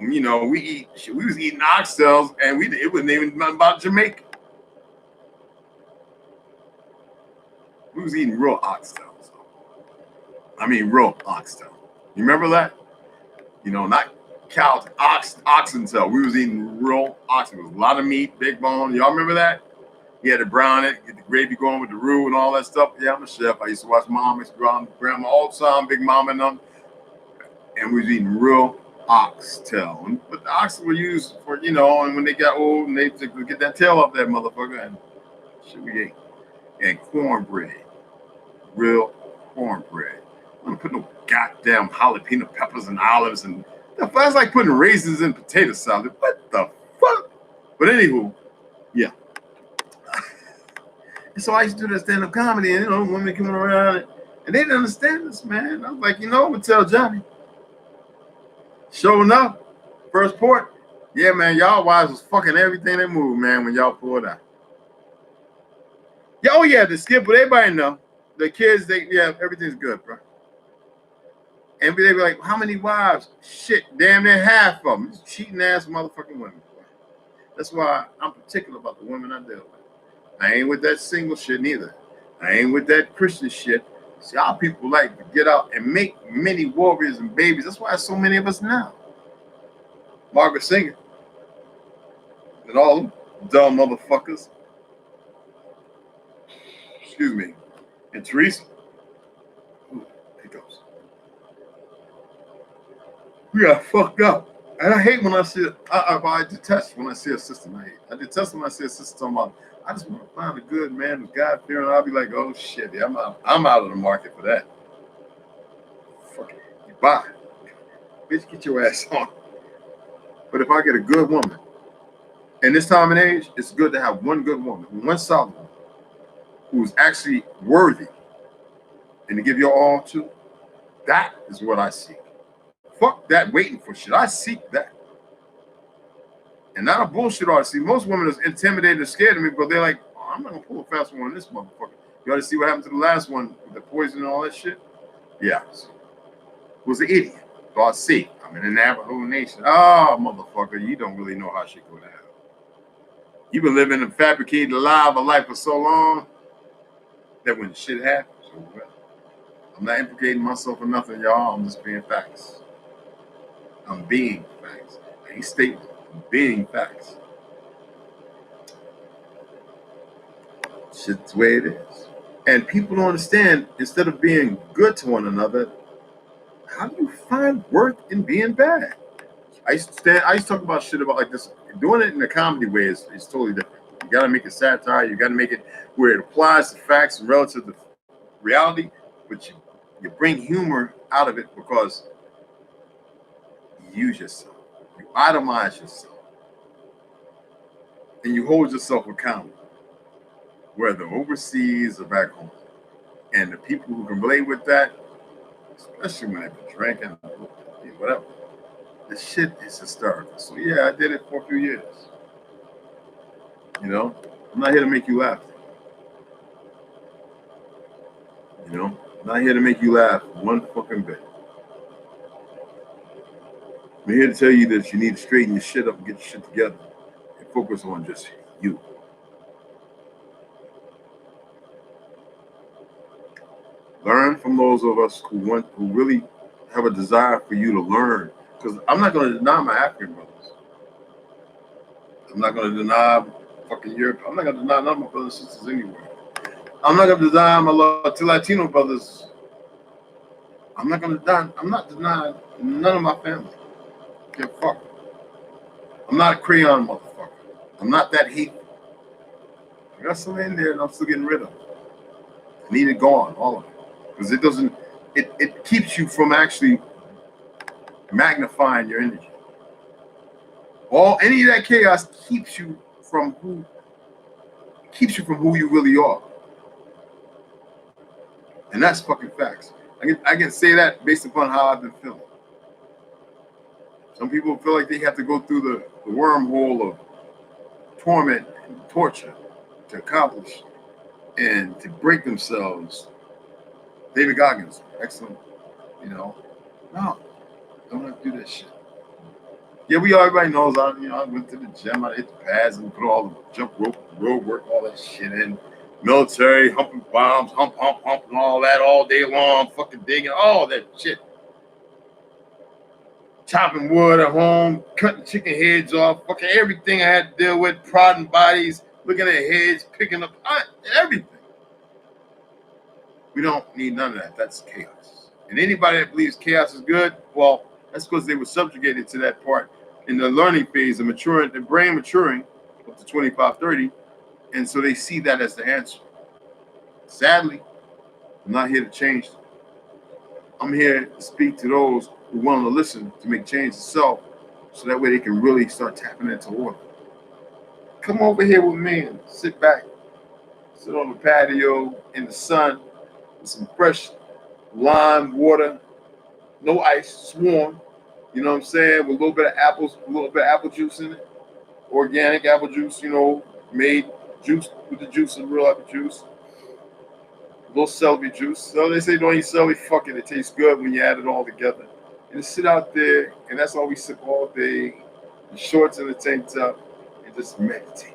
We was eating oxtails, and it wasn't even nothing about Jamaica. We was eating real oxtails. I mean, real oxtail. You remember that? Not cow, oxen tail. We was eating real oxtail. It was a lot of meat, big bone. Y'all remember that? You had to brown it, get the gravy going with the roux and all that stuff. Yeah, I'm a chef. I used to watch mom, grandma all the time, big mom and them. And we was eating real oxtail. But the oxen were used for, and when they got old and they took get that tail off that motherfucker, and shit we ate. And cornbread. Real cornbread. I don't put no goddamn jalapeno peppers and olives and that's like putting raisins in potato salad. What the fuck? But anywho, yeah. And so I used to do that stand-up comedy, and women coming around and they didn't understand this, man. I was like, I'm gonna tell Johnny. Sure enough, first port, yeah, man, y'all wives was fucking everything that moved, man, when y'all pulled out. Yeah, oh yeah, the skip, but everybody know. The kids, everything's good, bro. And they be like, how many wives? Shit, damn near half of them. Just cheating ass motherfucking women. That's why I'm particular about the women I deal with. I ain't with that single shit neither. I ain't with that Christian shit. See, our people like to get out and make many warriors and babies. That's why so many of us now. Margaret Sanger. And all them dumb motherfuckers. Excuse me. And Teresa. Ooh, hiccups. We got fucked up. And I hate when I see it. I detest when I see a sister. I detest when I see a sister talking about, I just want to find a good man who's God fearing. I'll be like, oh shit, yeah, I'm out of the market for that. Fuck it. Bye. Bitch, get your ass on. But if I get a good woman, in this time and age, it's good to have one good woman, one solid woman, who's actually worthy and to give your all to. That is what I seek. Fuck that waiting for shit. I seek that. And not a bullshit artist. See, most women are intimidated and scared of me because they're like, oh, I'm not going to pull a fast one on this motherfucker. You ought to see what happened to the last one with the poison and all that shit. Yeah. Was an idiot. God sake. I'm in the Navajo Nation. Oh, motherfucker, you don't really know how shit go down. You've been living a fabricated lie of a life for so long that when shit happens, I'm not implicating myself or nothing, y'all. I'm just being facts. I'm being facts. I ain't stating. I'm being facts. Shit's the way it is. And people don't understand, instead of being good to one another, how do you find worth in being bad? I used to talk about shit about like this. Doing it in a comedy way is totally different. You got to make it satire. You got to make it where it applies to facts and relative to reality, but you bring humor out of it because you use yourself. You itemize yourself. And you hold yourself accountable, whether overseas or back home. And the people who can relate with that, especially when they've been drinking, whatever, the shit is hysterical. So yeah, I did it for a few years. I'm not here to make you laugh. You know, I'm not here to make you laugh one fucking bit. I'm here to tell you that you need to straighten your shit up and get your shit together and focus on just you. Learn from those of us who really have a desire for you to learn. Because I'm not going to deny my African brothers. I'm not going to deny fucking Europe. I'm not going to deny none of my brothers and sisters anywhere. I'm not going to deny my Latino brothers. I'm not denying none of my family. Get fucked. I'm not a crayon motherfucker. I'm not that hateful. I got some in there and I'm still getting rid of it. I need it gone, all of it. Because it doesn't, it keeps you from actually magnifying your energy. Any of that chaos keeps you from who you really are. And that's fucking facts. I can say that based upon how I've been feeling. Some people feel like they have to go through the wormhole of torment and torture to accomplish and to break themselves. David Goggins, excellent. No, don't have to do that shit. Yeah, everybody knows I went to the gym, I hit the pads and put all the jump road work, all that shit in. Military, humping bombs, hump, and all that all day long, fucking digging, all that shit. Chopping wood at home, cutting chicken heads off, fucking everything I had to deal with, prodding bodies, looking at heads, picking up everything. We don't need none of that. That's chaos. And anybody that believes chaos is good, well, that's because they were subjugated to that part in the learning phase of maturing, the brain maturing up to 25, 30. And so they see that as the answer. Sadly, I'm not here to change them. I'm here to speak to those who want to listen to make change itself so that way they can really start tapping into order. Come over here with me and sit back, sit on the patio in the sun with some fresh lime water, no ice, it's warm. You know what I'm saying? With a little bit of apple juice in it. Organic apple juice, made juice with the juice of real apple juice. A little celery juice. So they say don't eat celery, fuck it. It tastes good when you add it all together. And sit out there, and that's all we sip all day. The shorts and the tank top, and just meditate.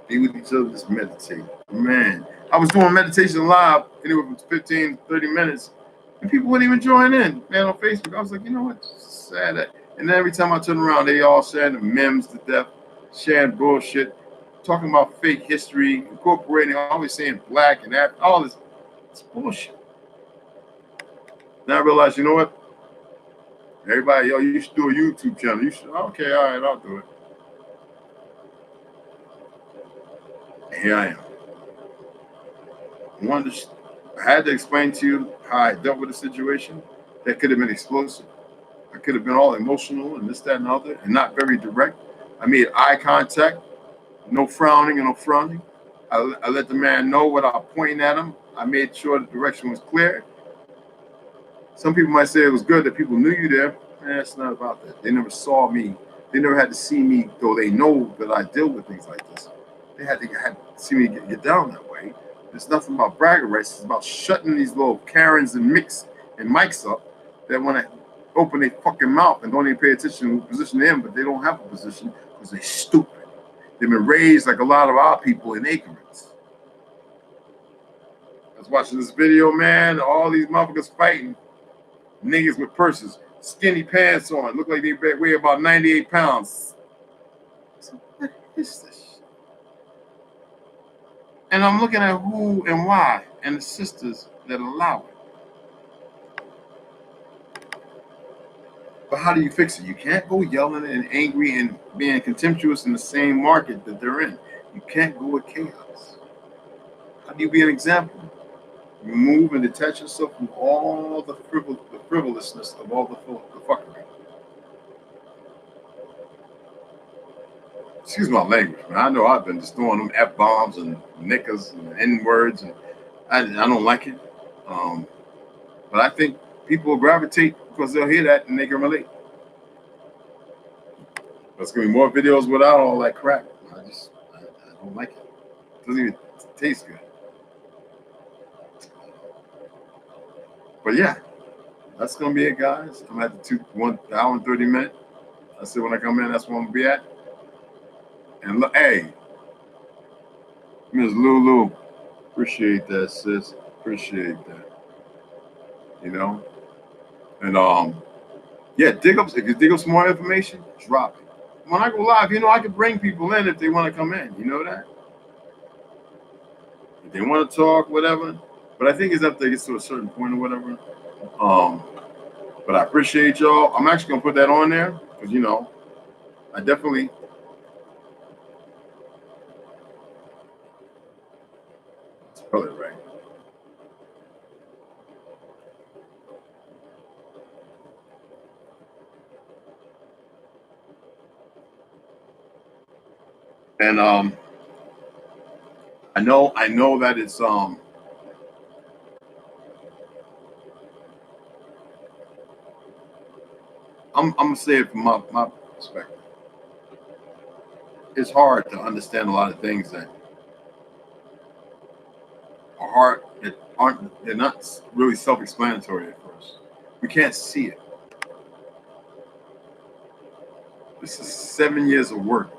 Be with each other, just meditate. Man, I was doing meditation live anywhere from 15 to 30 minutes, and people wouldn't even join in, man, on Facebook. I was like, you know what? Just sad that. And then every time I turn around, they all sharing the memes to death, sharing bullshit, talking about fake history, incorporating, always saying black and that, all this. It's bullshit. Now I realize, you know what? Everybody, you should do a YouTube channel. You should, okay, all right, I'll do it. And here I am. I had to explain to you how I dealt with the situation. That could have been explosive. I could have been all emotional and this, that, and other, and not very direct. I made eye contact, no frowning and no frowning. I let the man know without pointing at him. I made sure the direction was clear. Some people might say it was good that people knew you there. Man, it's not about that. They never saw me. They never had to see me, though they know that I deal with things like this. They had to see me get down that way. It's nothing about bragging rights. It's about shutting these little Karens and mics up that want to open their fucking mouth and don't even pay attention to the position they're in, but they don't have a position because they're stupid. They've been raised like a lot of our people in ignorance. I was watching this video, man. All these motherfuckers fighting. Niggas with purses, skinny pants on, look like they weigh about 98 pounds. So what is this? And I'm looking at who and why and the sisters that allow it. But how do you fix it? You can't go yelling and angry and being contemptuous in the same market that they're in. You can't go with chaos. How do you be an example? Remove and detach yourself from all the frivolousness of all the fuckery. Excuse my language, man. I know I've been just throwing them F-bombs and niggas and N-words, and I don't like it. But I think people will gravitate because they'll hear that and they can relate. There's going to be more videos without all that crap. I don't like it. It doesn't even taste good. But yeah, that's gonna be it, guys. I'm at the 1 hour and 30 minutes. I said when I come in, that's where I'm gonna be at. And look, hey, Ms. Lulu, appreciate that, sis. Appreciate that. You know, and yeah, dig up. If you dig up some more information, drop it. When I go live, I can bring people in if they want to come in. You know that. If they want to talk, whatever. But I think it's up to get to a certain point or whatever. Um, but I appreciate y'all. I'm actually gonna put that on there because I definitely spell it right. And I know that it's I'm gonna say it from my perspective. It's hard to understand a lot of things that are hard that they're not really self-explanatory at first. We can't see it. This is 7 years of work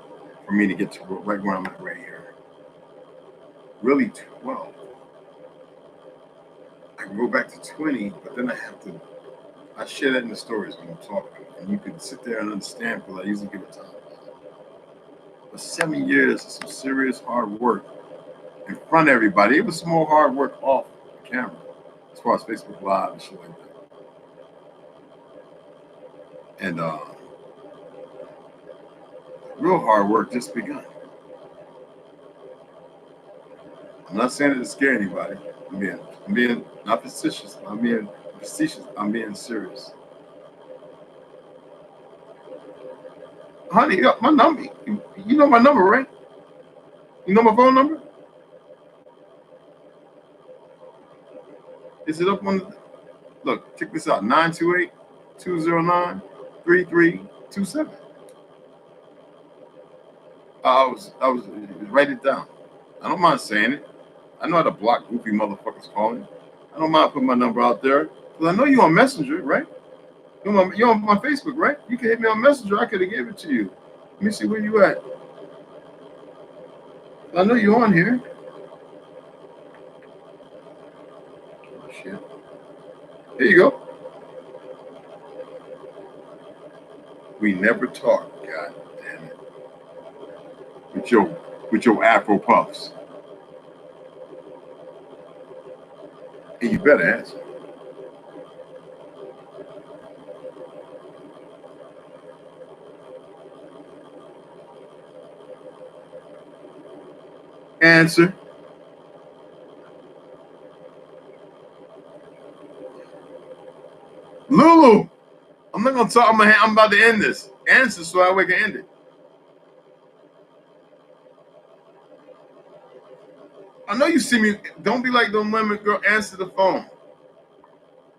for me to get to right where I'm at right here. Really 12. I can go back to 20, but then I share that in the stories when I'm talking. And you can sit there and understand because I usually give it time. But 7 years of some serious hard work in front of everybody. It was some more hard work off the camera as far as Facebook Live and shit like that. And real hard work just begun. I'm not saying it to scare anybody. I'm being not facetious. I'm being facetious. I'm being serious. Honey, my number. You know my number, right? You know my phone number? Is it up on the look, check this out. 928-209-3327. I was write it down. I don't mind saying it. I know how to block goofy motherfuckers calling. I don't mind putting my number out there. Because I know you on Messenger, right? You're on my Facebook, right? You can hit me on Messenger. I could have gave it to you. Let me see where you at. I know you're on here. Oh, shit. Here you go. We never talk, god damn it. With your Afro puffs. And you better answer. Answer. Lulu, I'm not gonna talk. I'm about to end this. Answer so I can end it. I know you see me. Don't be like them women, girl. Answer the phone.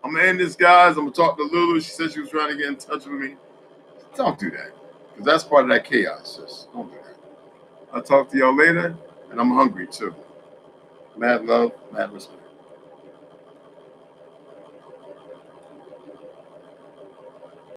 I'm gonna end this, guys. I'm gonna talk to Lulu. She said she was trying to get in touch with me. Don't do that, because that's part of that chaos, sis. Don't do that. I'll talk to y'all later, and I'm hungry too. Mad love, mad respect.